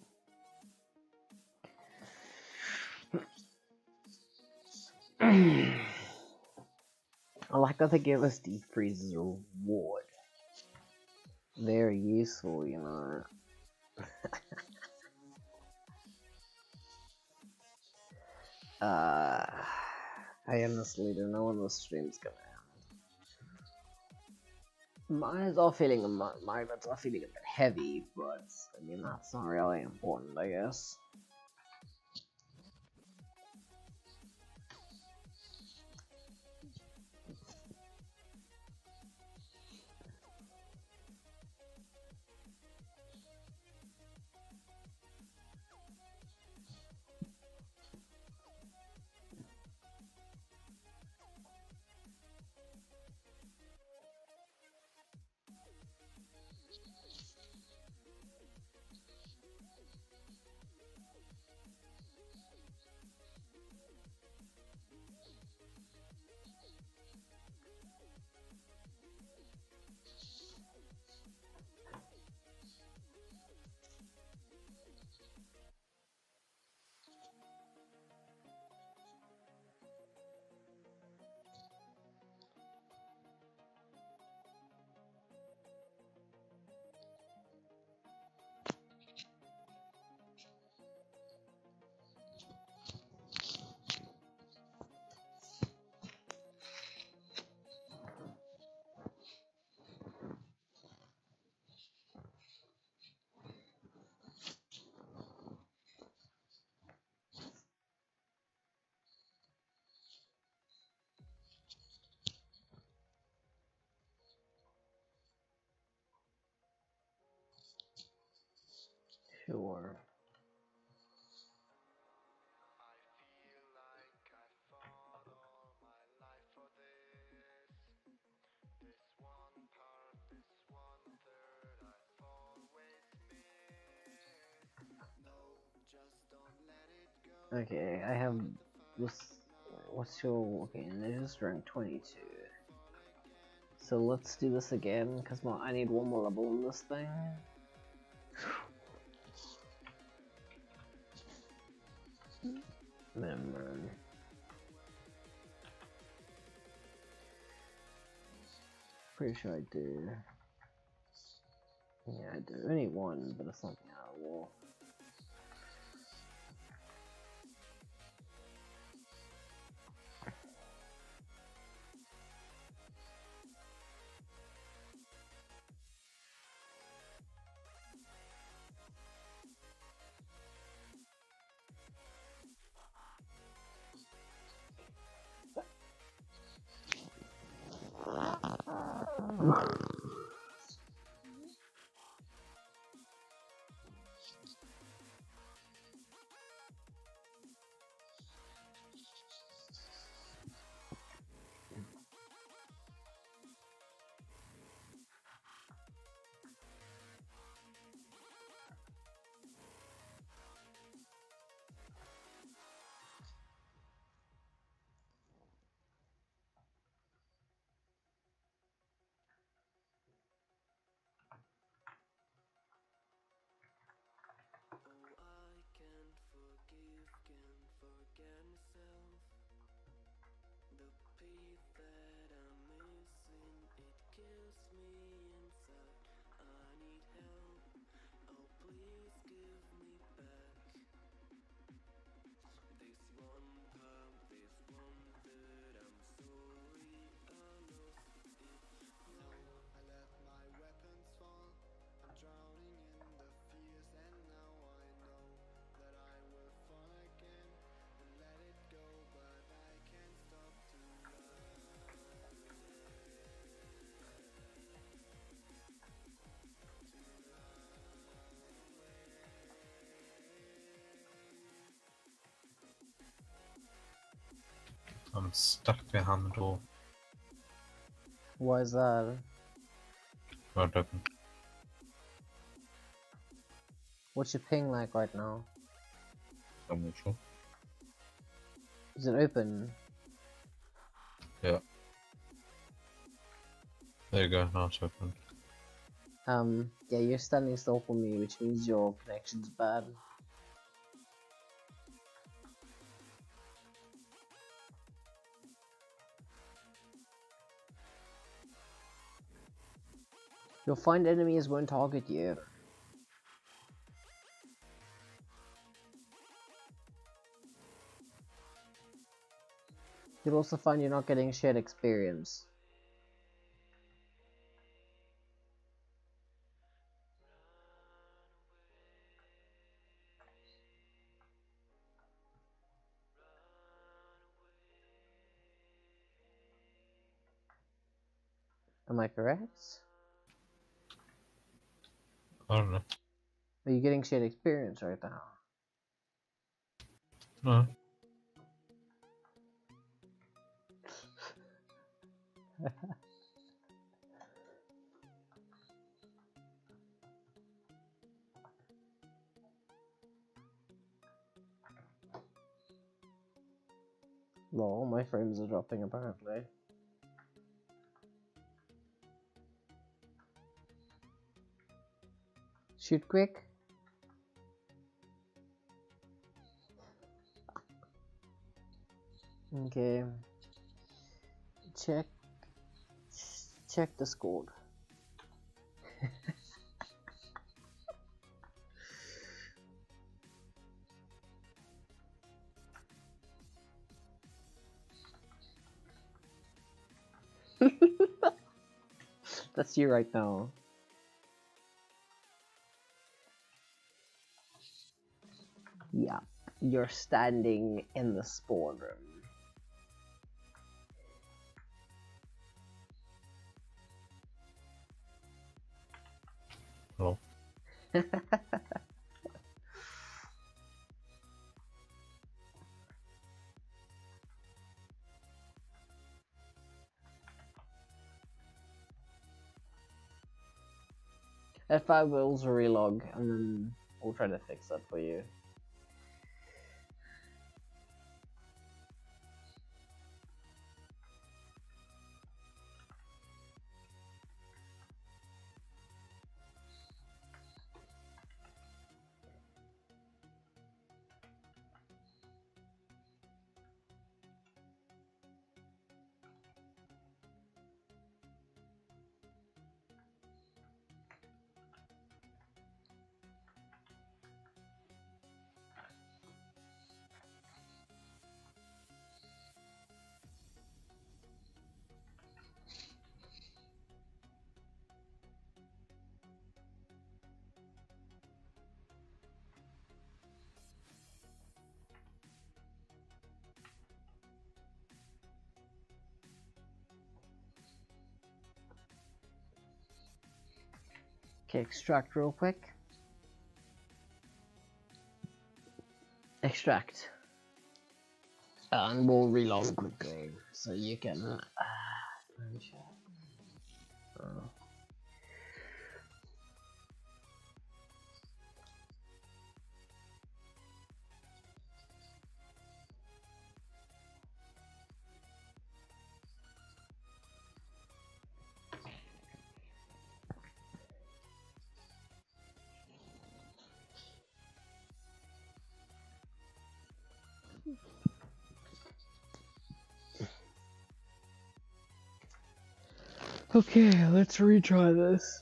I like that they give us deep freeze as a reward. Very useful, you know. I honestly don't know when the stream's gonna end. Mine's all feeling mine's all feeling a bit heavy, but I mean that's not really important, I guess. Sure. Okay, I have this. What's your okay? Ninja's rank 22. So let's do this again, cause I need one more level in this thing. Man. Pretty sure I do. Yeah, I do. Only one, but it's not the out of war. I'm stuck behind the door. Why is that? Not open. What's your ping like right now? I'm not sure. Is it open? Yeah. There you go, now it's open. Yeah, you're standing still for me, which means your connection's bad. You'll find enemies won't target you. You'll also find you're not getting shared experience. Am I correct? I don't know. Are you getting shared experience right now? No. Lol, my frames are dropping apparently. Shoot quick. Okay. Check the score. That's you right now. Yeah, you're standing in the spawn room. Hello. F5 will relog and then we'll try to fix that for you. Okay, extract real quick. Extract. And we'll relog quickly so you can. Okay, let's retry this.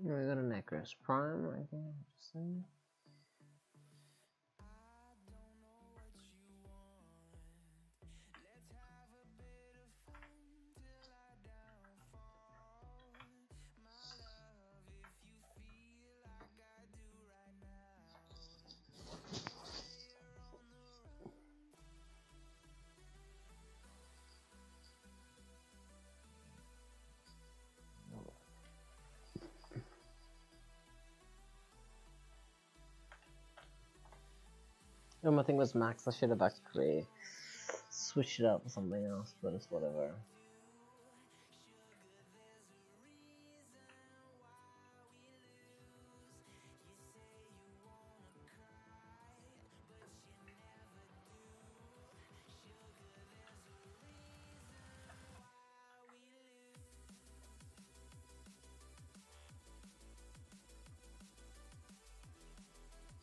We got a Necros Prime right there. Interesting. Oh, my thing was max. I should have actually switched it up with something else, but it's whatever.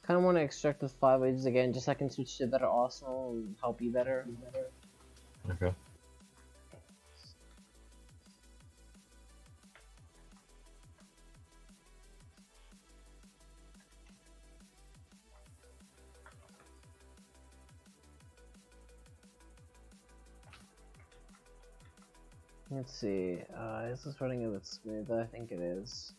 Kind of want to extract the 5 wages again, just so I can switch to a better arsenal and help you better. Okay. Let's see, is this running a bit smoother? I think it is.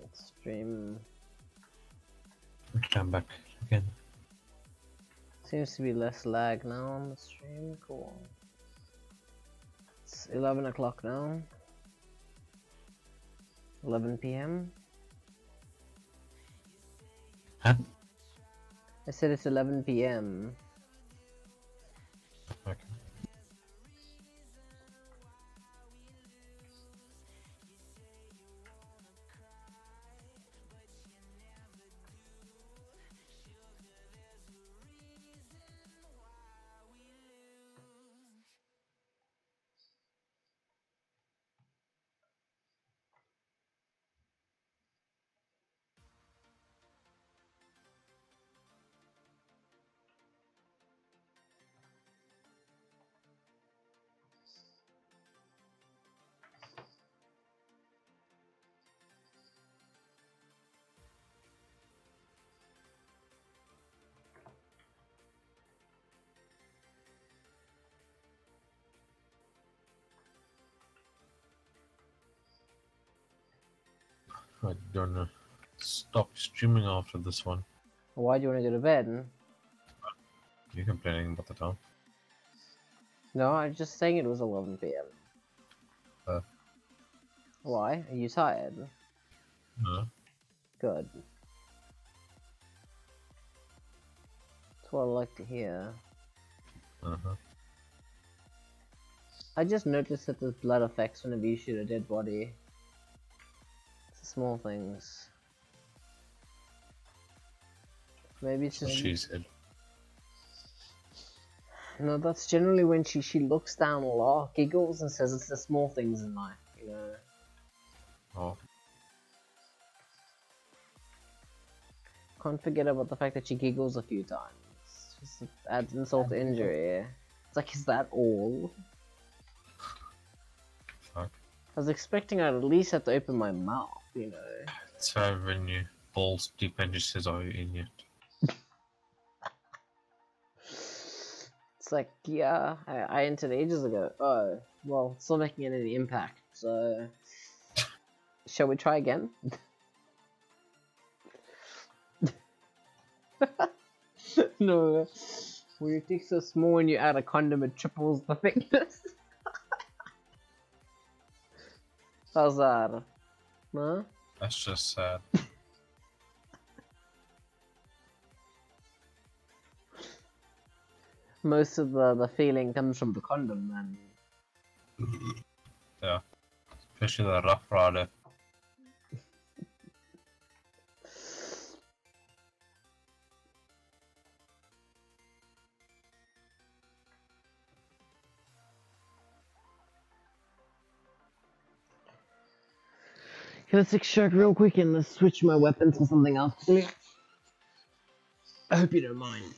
Let's stream. Okay, I'm back again. Seems to be less lag now on the stream. Cool. It's 11 o'clock now. 11 p.m. Huh? I said it's 11 p.m. Okay. I don't know. Stop streaming after this one. Why do you want to go to bed? You're complaining about the time. No, I'm just saying it was 11 p.m. Why? Are you tired? No. Good. That's what I like to hear. Uh-huh. I just noticed that there's blood effects whenever you shoot a dead body. It's the small things. Maybe it's just... She said. No, that's generally when she looks down a lot, giggles, and says it's the small things in life, you know. Oh. Can't forget about the fact that she giggles a few times. Just adds insult to injury. It's like, is that all? Fuck. I was expecting I'd at least have to open my mouth, you know. So when you balls deep and just says, "Are you in yet?" It's like, yeah, I entered ages ago. Oh, well, it's not making any impact, so... Shall we try again? No. When your dick's so small and you add a condom, it triples the thickness. How's that? Huh? That's just sad. Most of the feeling comes from the condom, then. Yeah. Especially the Rough Rider. Let's extract real quick and let's switch my weapons for something else. I hope you don't mind.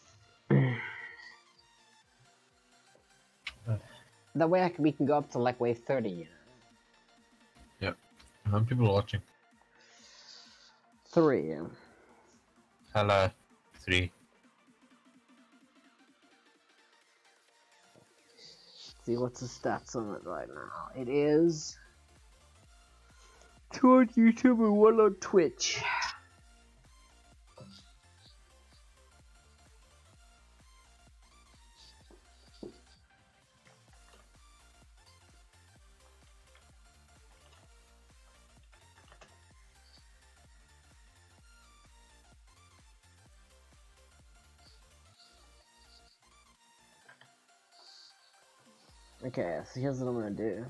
That way we can go up to like wave 30, you know? Yep. How many people are watching? 3. Hello. 3. See what's the stats on it right now. It is 2 on YouTube and 1 on Twitch. Okay, so here's what I'm gonna do.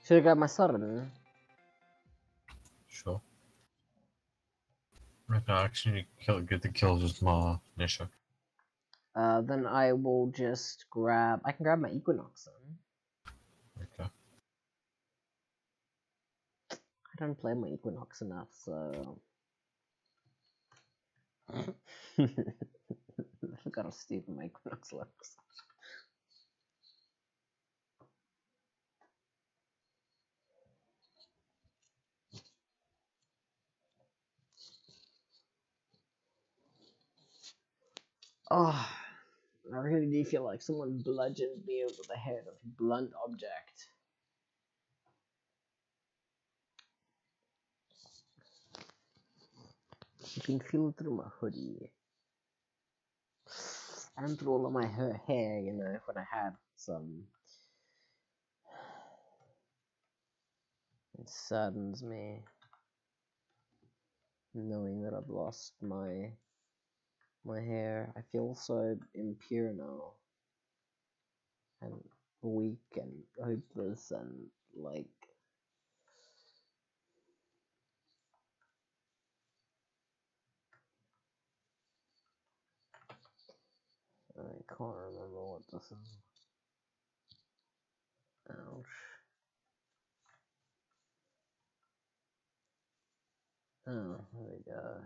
Should I grab my sword? Sure. Right now, I actually get the kills with my Nisha. Then I will just grab. I can grab my Equinox then. Okay. I don't play my Equinox enough, so. I forgot how stupid my Equinox looks. Oh, I really do feel like someone bludgeoned me over the head with a blunt object. You can feel it through my hoodie. And through all of my hair, you know, when I had some. It saddens me knowing that I've lost my hair. I feel so impure now. And weak and hopeless and like I can't remember what this is. Ouch. Oh, there we go.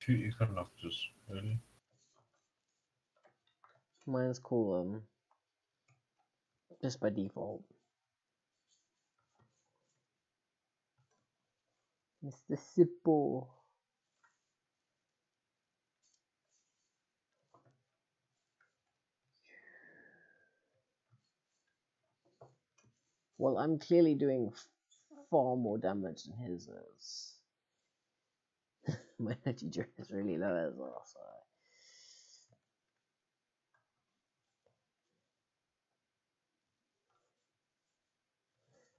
Two Equinoxes, really? Mine's cool, just by default. Mr. Sippo. Well, I'm clearly doing far more damage than his is. My energy drink is really low as well, so.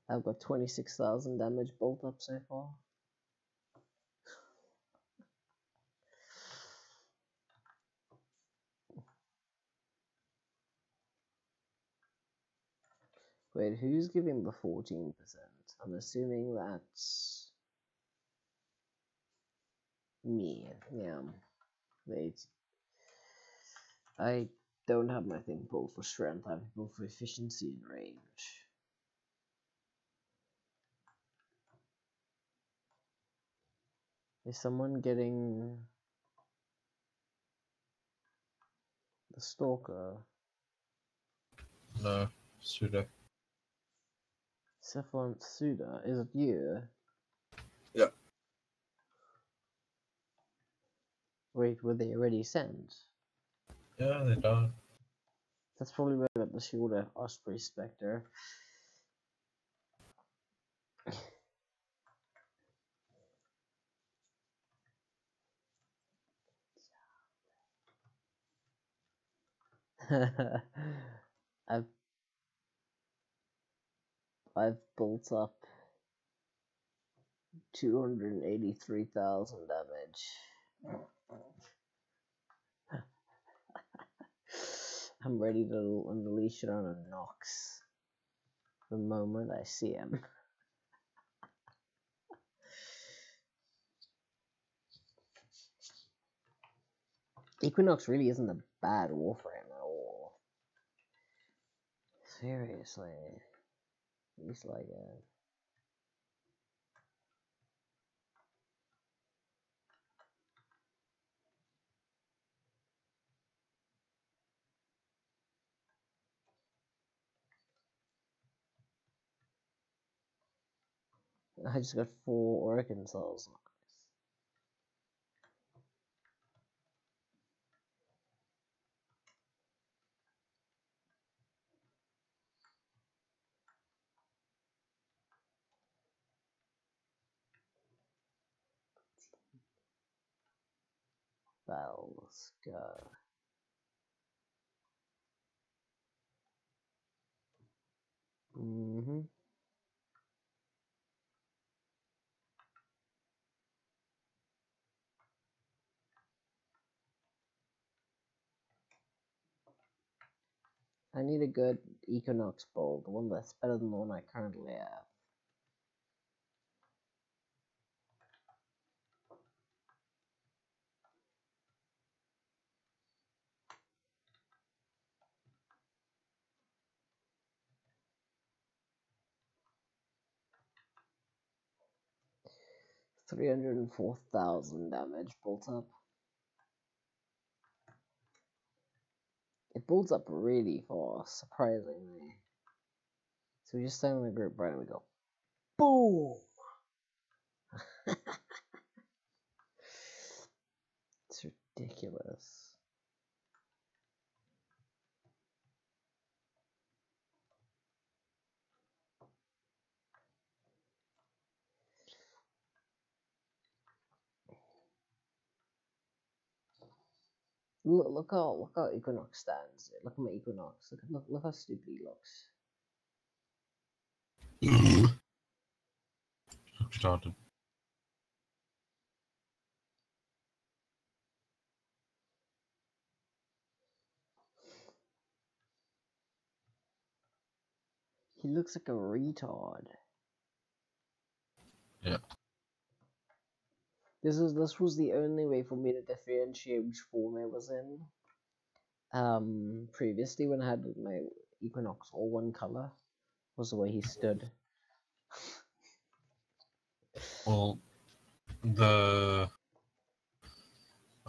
I've got 26,000 damage built up so far. Wait, who's giving the 14%? I'm assuming that's me. Yeah. Wait. I don't have my thing pulled for strength. I have it pulled for efficiency and range. Is someone getting the stalker? No, pseudo. Cephalon Suda, is it you? Yeah. Wait, were they already sent? Yeah, they don't. That's probably where I got the shield of Osprey Spectre. I've built up 283,000 damage. I'm ready to unleash it on a Nox the moment I see him. Equinox really isn't a bad Warframe at all. Seriously. He's like a... I just got 4 Oricon Souls. Well, let's go. I need a good Equinox bowl, the one that's better than the one I currently have. $304,000 damage built up. It builds up really fast, surprisingly. So we just stand in the group right and we go, boom! It's ridiculous. Look how Equinox stands. Look at my Equinox. Look how stupid he looks. Started. He looks like a retard. Yeah. This was the only way for me to differentiate which form I was in. Previously when I had my Equinox all one color was the way he stood. Well, the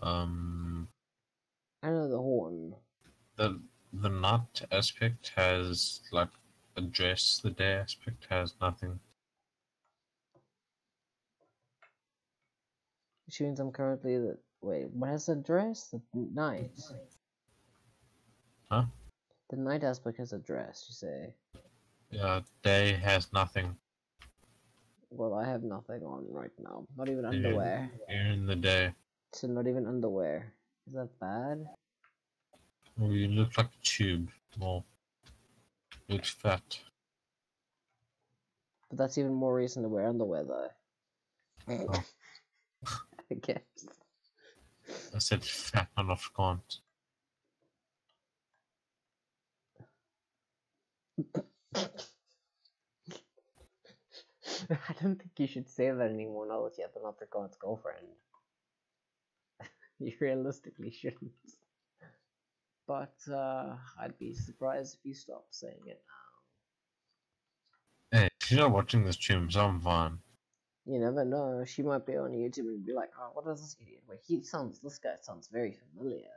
I know the horn. the night aspect has like a dress. The day aspect has nothing. Which means I'm currently the wait. What has the dress? The night. Huh? The night aspect has a dress. You say? Yeah, day has nothing. Well, I have nothing on right now. Not even underwear. You're in the day. So not even underwear. Is that bad? Well, you look like a tube. Well, you look fat. But that's even more reason to wear underwear, though. Oh. I guess. I said fat, not Afrikaans. I don't think you should say that anymore now that you have an Afrikaans girlfriend. You realistically shouldn't. But I'd be surprised if you stopped saying it now. Hey, if you're not watching this stream, so I'm fine. You never know. She might be on YouTube and be like, "Oh, what is this idiot? Wait, this guy sounds very familiar."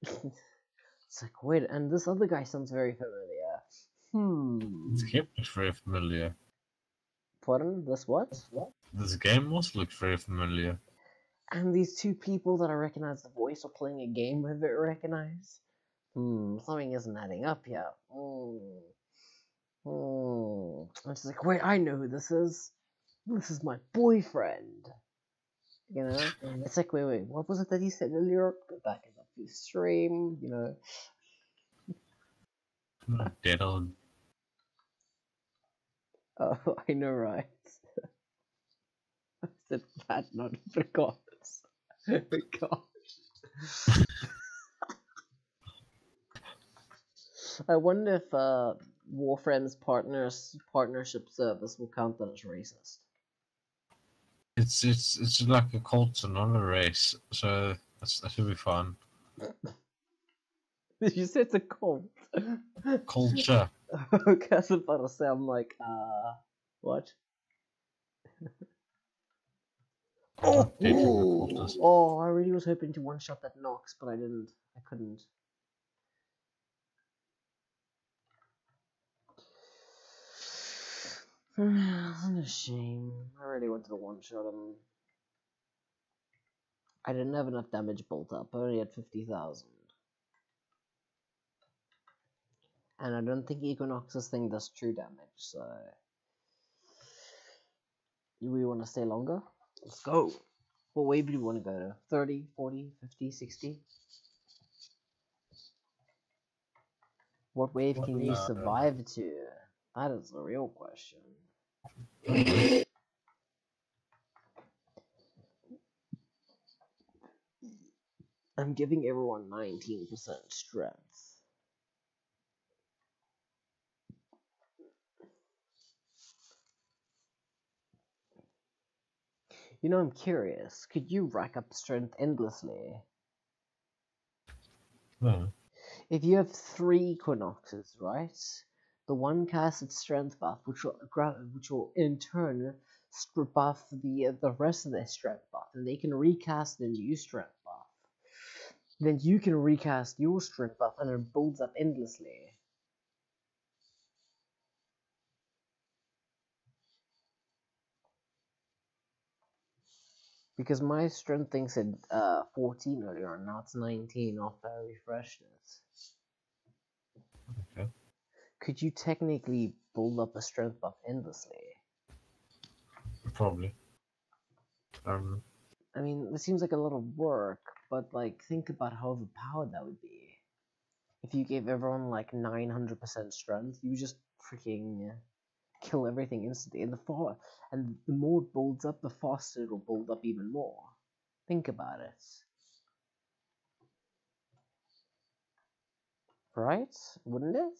It's like, wait, and this other guy sounds very familiar. This game looks very familiar. Pardon? This what? This game also looks very familiar. And these two people that I recognize the voice are playing a game with it recognize? Something isn't adding up here. It's like, wait, I know who this is. This is my boyfriend. You know? It's like, wait, what was it that he said earlier? Go back in the stream, you know? Dead on. Oh, I know, right? I said fat, not forgot. Gosh. I wonder if WarFrame's partnership service will count that as racist. It's like a culture, not a race. So that should be fun. Did you say it's a cult? Culture. Okay, I was about to say, I'm like, what? Oh, I really was hoping to one-shot that Nox, but I didn't. I couldn't. What a shame. I really wanted to one-shot him. I didn't have enough damage built up. I only had 50,000. And I don't think Equinox's thing does true damage, so... Do we want to stay longer? Let's go! What wave do you want to go to? 30, 40, 50, 60? What wave can you survive to? That is the real question. I'm giving everyone 19% strength. You know, I'm curious. Could you rack up strength endlessly? No. If you have 3 Equinoxes, right? The one casts its strength buff, which will in turn buff the rest of their strength buff, and they can recast the new strength buff. Then you can recast your strength buff, and it builds up endlessly. Because my strength thing said 14 earlier, and now it's 19 after I refreshed it. Okay. Could you technically build up a strength buff endlessly? Probably. I mean, it seems like a lot of work, but like, think about how overpowered that would be. If you gave everyone like 900% strength, you just freaking kill everything instantly. And the more it builds up, the faster it'll build up even more. Think about it. Right? Wouldn't it?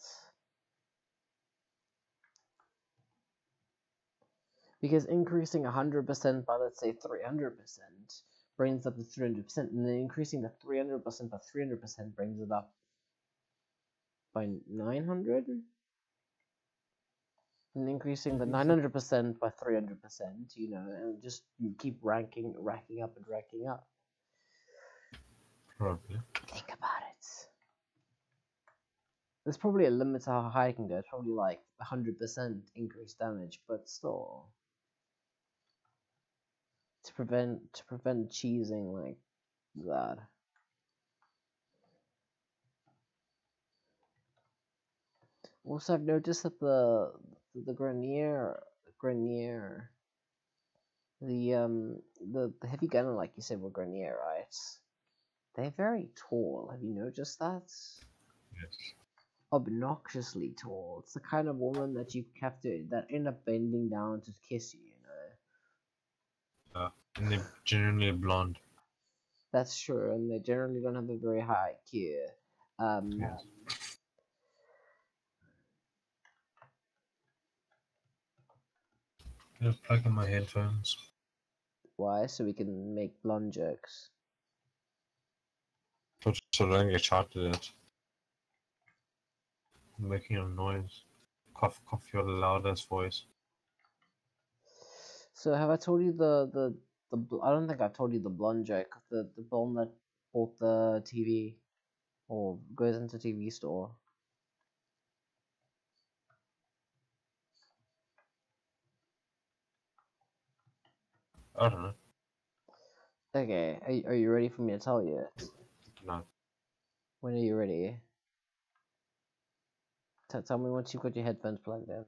Because increasing 100% by, let's say, 300% brings up to 300%, and then increasing the 300% by 300% brings it up by 900? And increasing the 900% by 300%, you know, and just you keep racking up and racking up. Probably. Think about it. There's probably a limit to how high it can go. It's probably like 100% increased damage, but still. To prevent cheesing like that. Also, I've noticed that the Grenier, the heavy gunner, like you said, were Grenier, right? They're very tall. Have you noticed that? Yes. Obnoxiously tall. It's the kind of woman that you have to that end up bending down to kiss you. You know. And they're generally blonde. That's true, and they generally don't have a very high IQ. Yes. Just plug in my headphones. Why? So we can make blonde jokes. So don't get shot at it. Making a noise. Cough your loudest voice. So have I told you I don't think I've told you the blonde joke. The blonde that bought the TV or goes into TV store. I don't know. Okay, are you ready for me to tell you it? No. When are you ready? Tell me once you've got your headphones plugged in.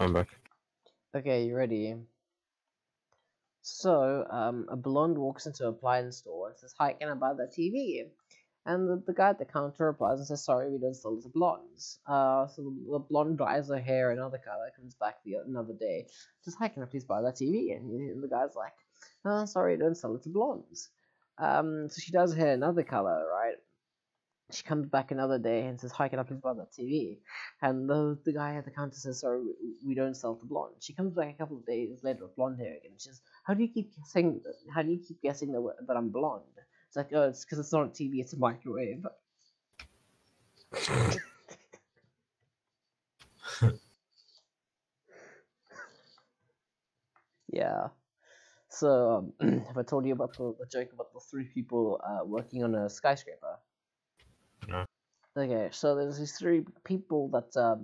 I'm back. Okay, you ready? So, a blonde walks into an appliance store and says, "Hi, can I buy that TV?" And the guy at the counter replies and says, "Sorry, we don't sell it to blondes." So the blonde dyes her hair another color, comes back another day, says, "Hi, can I please buy that TV?" And the guy's like, "Sorry, don't sell it to blondes." So she does her hair another color, right? She comes back another day and says, "Hi, can I please buy that TV?" And the guy at the counter says, "Sorry, we don't sell to blonde." She comes back a couple of days later with blonde hair again. She says, "How do you keep guessing that I'm blonde?" It's like, "Oh, it's because it's not a TV, it's a microwave." Yeah. So, have I told you about the joke about the three people working on a skyscraper? No. Okay, so there's these three people that are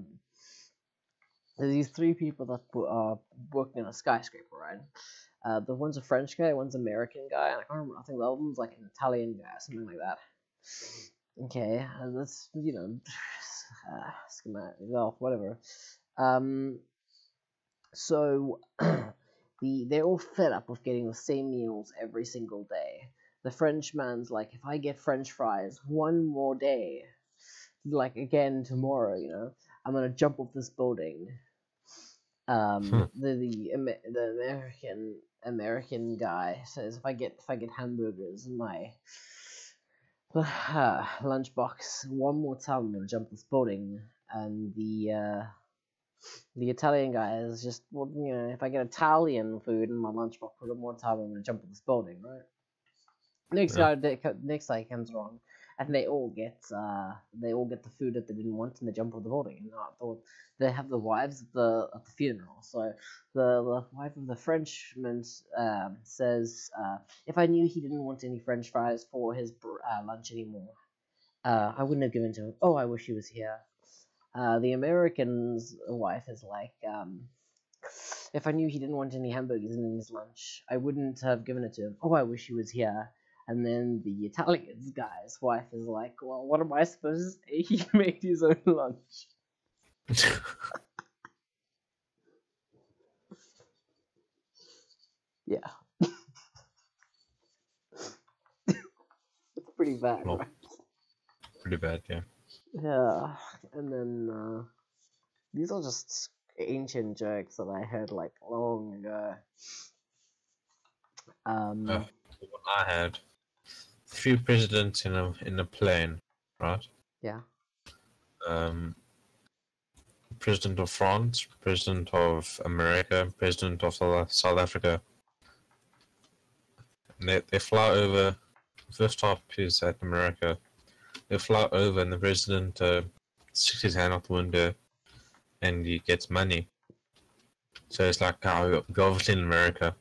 working on a skyscraper, right? The one's a French guy, one's an American guy, and I can't remember. I think the other one's like an Italian guy, something like that. Okay, that's schematic, well, whatever. So they're all fed up with getting the same meals every single day. The Frenchman's like, "If I get French fries one more day, like again tomorrow, I'm gonna jump off this building." The American guy says, "If I get hamburgers in my lunchbox one more time, I'm gonna jump this building." And the Italian guy is just, "Well, if I get Italian food in my lunchbox for one more time, I'm gonna jump off this building, right?" Next Yeah. guy comes along, and they all get the food that they didn't want, and they jump off the building. And they have the wives at the funeral. So the wife of the Frenchman says, "If I knew he didn't want any French fries for his lunch anymore, I wouldn't have given to him. Oh, I wish he was here." The American's wife is like, "If I knew he didn't want any hamburgers in his lunch, I wouldn't have given it to him. Oh, I wish he was here." And then the Italian guy's wife is like, "Well, what am I supposed to say? He made his own lunch." Yeah. It's pretty bad, Well, right? pretty bad, yeah. Yeah. And then, these are just ancient jokes that I heard like long ago. What I had few presidents in a plane, right? Yeah. President of France, President of America, President of South Africa. And they fly over. First stop is at America. They fly over, and the president sticks his hand out the window, and he gets money. So it's like, oh, we're obviously in America.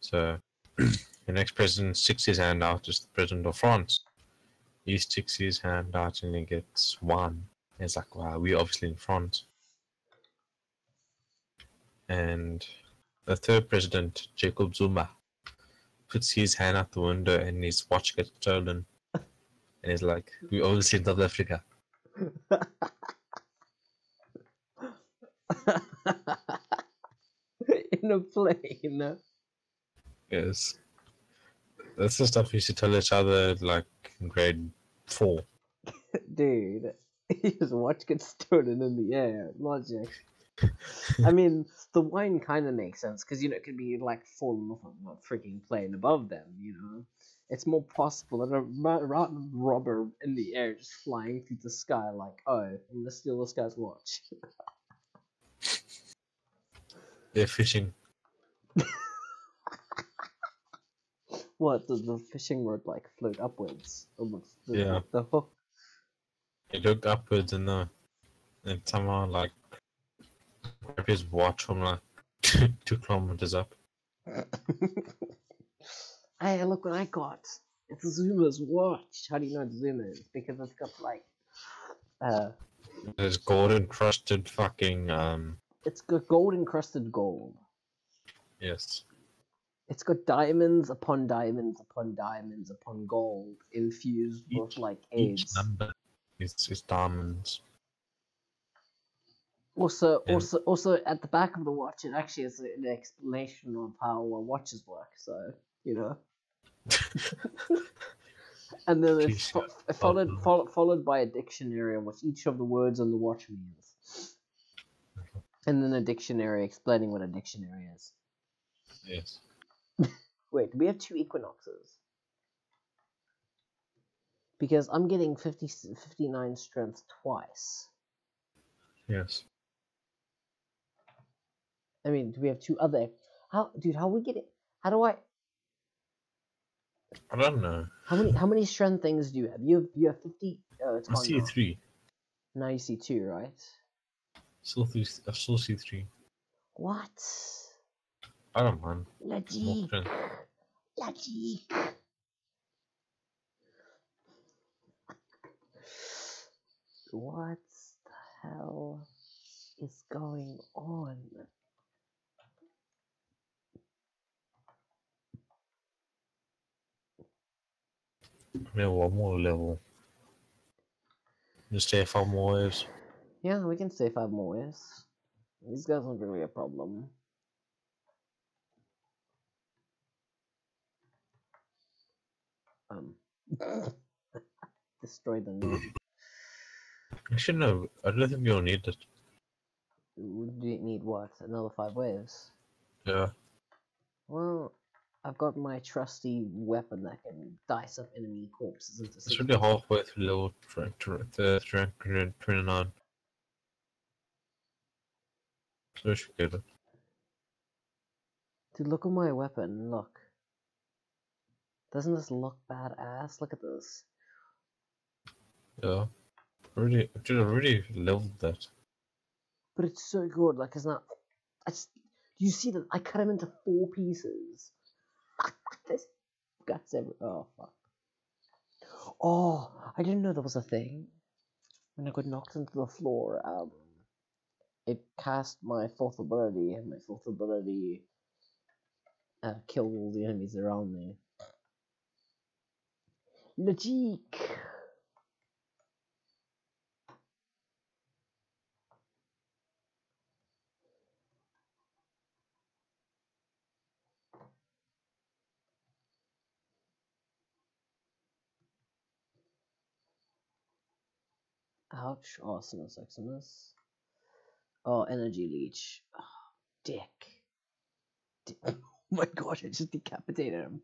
So the next president sticks his hand out is the president of France. He sticks his hand out and he gets one. It's like, wow, we're obviously in France. And the third president, Jacob Zuma, puts his hand out the window and his watch gets stolen. And he's like, we're obviously in South Africa. In a plane. Yes. That's the stuff we used to tell each other like in grade 4. Dude, his watch gets stolen in the air. Logic. I mean, the wine kind of makes sense because it could be like falling off of a freaking plane above them. It's more possible than a rotten robber in the air just flying through the sky like, oh, I'm gonna steal this guy's watch. They're fishing. What, does the fishing rod like float upwards? Almost Yeah. the hook. He looked upwards and somehow like grab his watch from like 2 kilometers up. Hey, look what I got! It's a Zuma's watch. How do you know it's Zuma's? Because it's got like, There's gold encrusted fucking it's got gold encrusted gold. yes. It's got diamonds upon diamonds upon diamonds upon gold infused with like Each AIDS. number is diamonds. Also, And- also at the back of the watch, it actually is an explanation of how watches work. So and then it's Jeez, followed by a dictionary of what each of the words on the watch means, and then a dictionary explaining what a dictionary is. Yes. Wait, do we have 2 equinoxes? Because I'm getting 59 strength twice. Yes. I mean, do we have 2 other? How we get it? How do I? I don't know. How many strength things do you have? You have 50. It's I gone see now. 3. Now you see 2, right? I still see 3. What? I don't mind. More Logic. strength. Logic. What the hell is going on? Maybe one more level. Just stay 5 more waves. Yeah, we can stay 5 more ways. These guys aren't really a problem. Destroy the nuke. Actually, no. I don't think you'll need it. Do you need what? Another 5 waves? Yeah. Well, I've got my trusty weapon that can dice up enemy corpses into It's really halfway through level 29. So I should get it. Dude, look at my weapon, look. Doesn't this look badass? Look at this. Yeah. Dude, I already leveled that. But it's so good, like it's not... Do you see that? I cut him into 4 pieces. This guts every... Oh, fuck. Oh, I didn't know there was a thing. When I got knocked into the floor, it cast my 4th ability, and my 4th ability killed all the enemies around me. Logic! Ouch, awesomeness, awesomeness. Oh, energy leech. Oh, dick. Oh my gosh, I just decapitated him.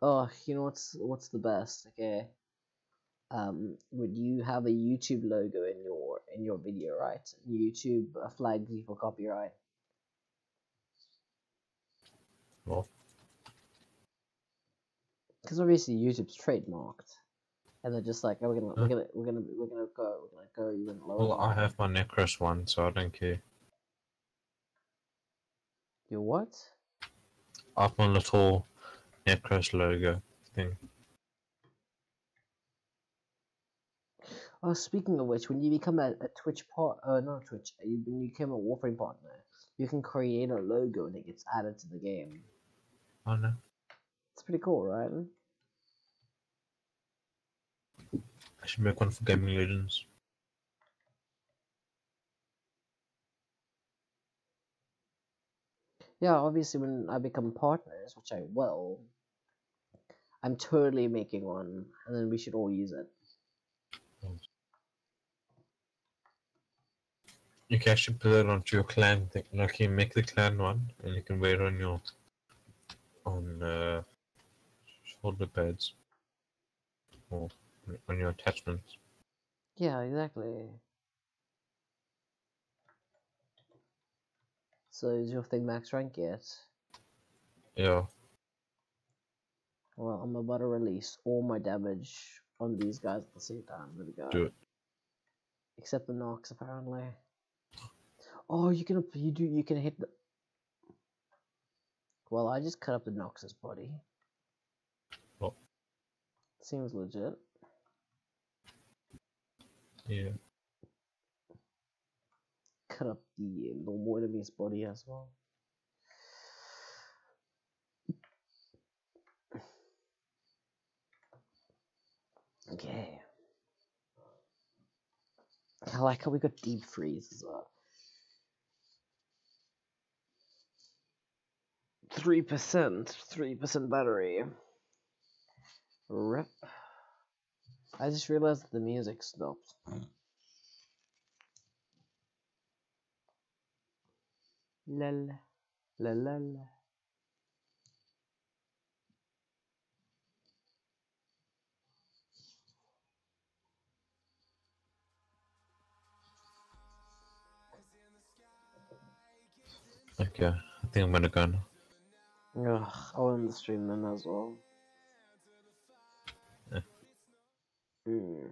Oh, you know what's the best? Okay. Would you have a YouTube logo in your video, right? YouTube flags you for copyright. Well, Because obviously YouTube's trademarked, and they're just like, oh, we're gonna go, you went lower. well, I have my Necros one, so I don't care. Your what? I have my little Necros logo thing. Oh, speaking of which, when you become a Twitch not Twitch, when you become a Warframe partner, you can create a logo and it gets added to the game. Oh no. It's pretty cool, right? I should make one for Gaming Legends. Yeah, obviously when I become partners, which I will, I'm totally making one, and then we should all use it. You can actually put it onto your clan thing. Like you make the clan one, and you can wear it on your shoulder pads or on your attachments. Yeah, exactly. So is your thing max rank yet? Yeah. Well, I'm about to release all my damage on these guys at the same time. There we go. Do it. Except the Nox, apparently. Oh, you can hit the. Well, I just cut up the Nox's body. Oh. Seems legit. Yeah. Cut up the normal enemy's body as well. Okay. I like how we got deep freeze as well. 3% battery. Rip. I just realized that the music stopped. Lol. Lol. Okay. I think I'm gonna go now. Ugh, I'll end the stream then as well. Yeah.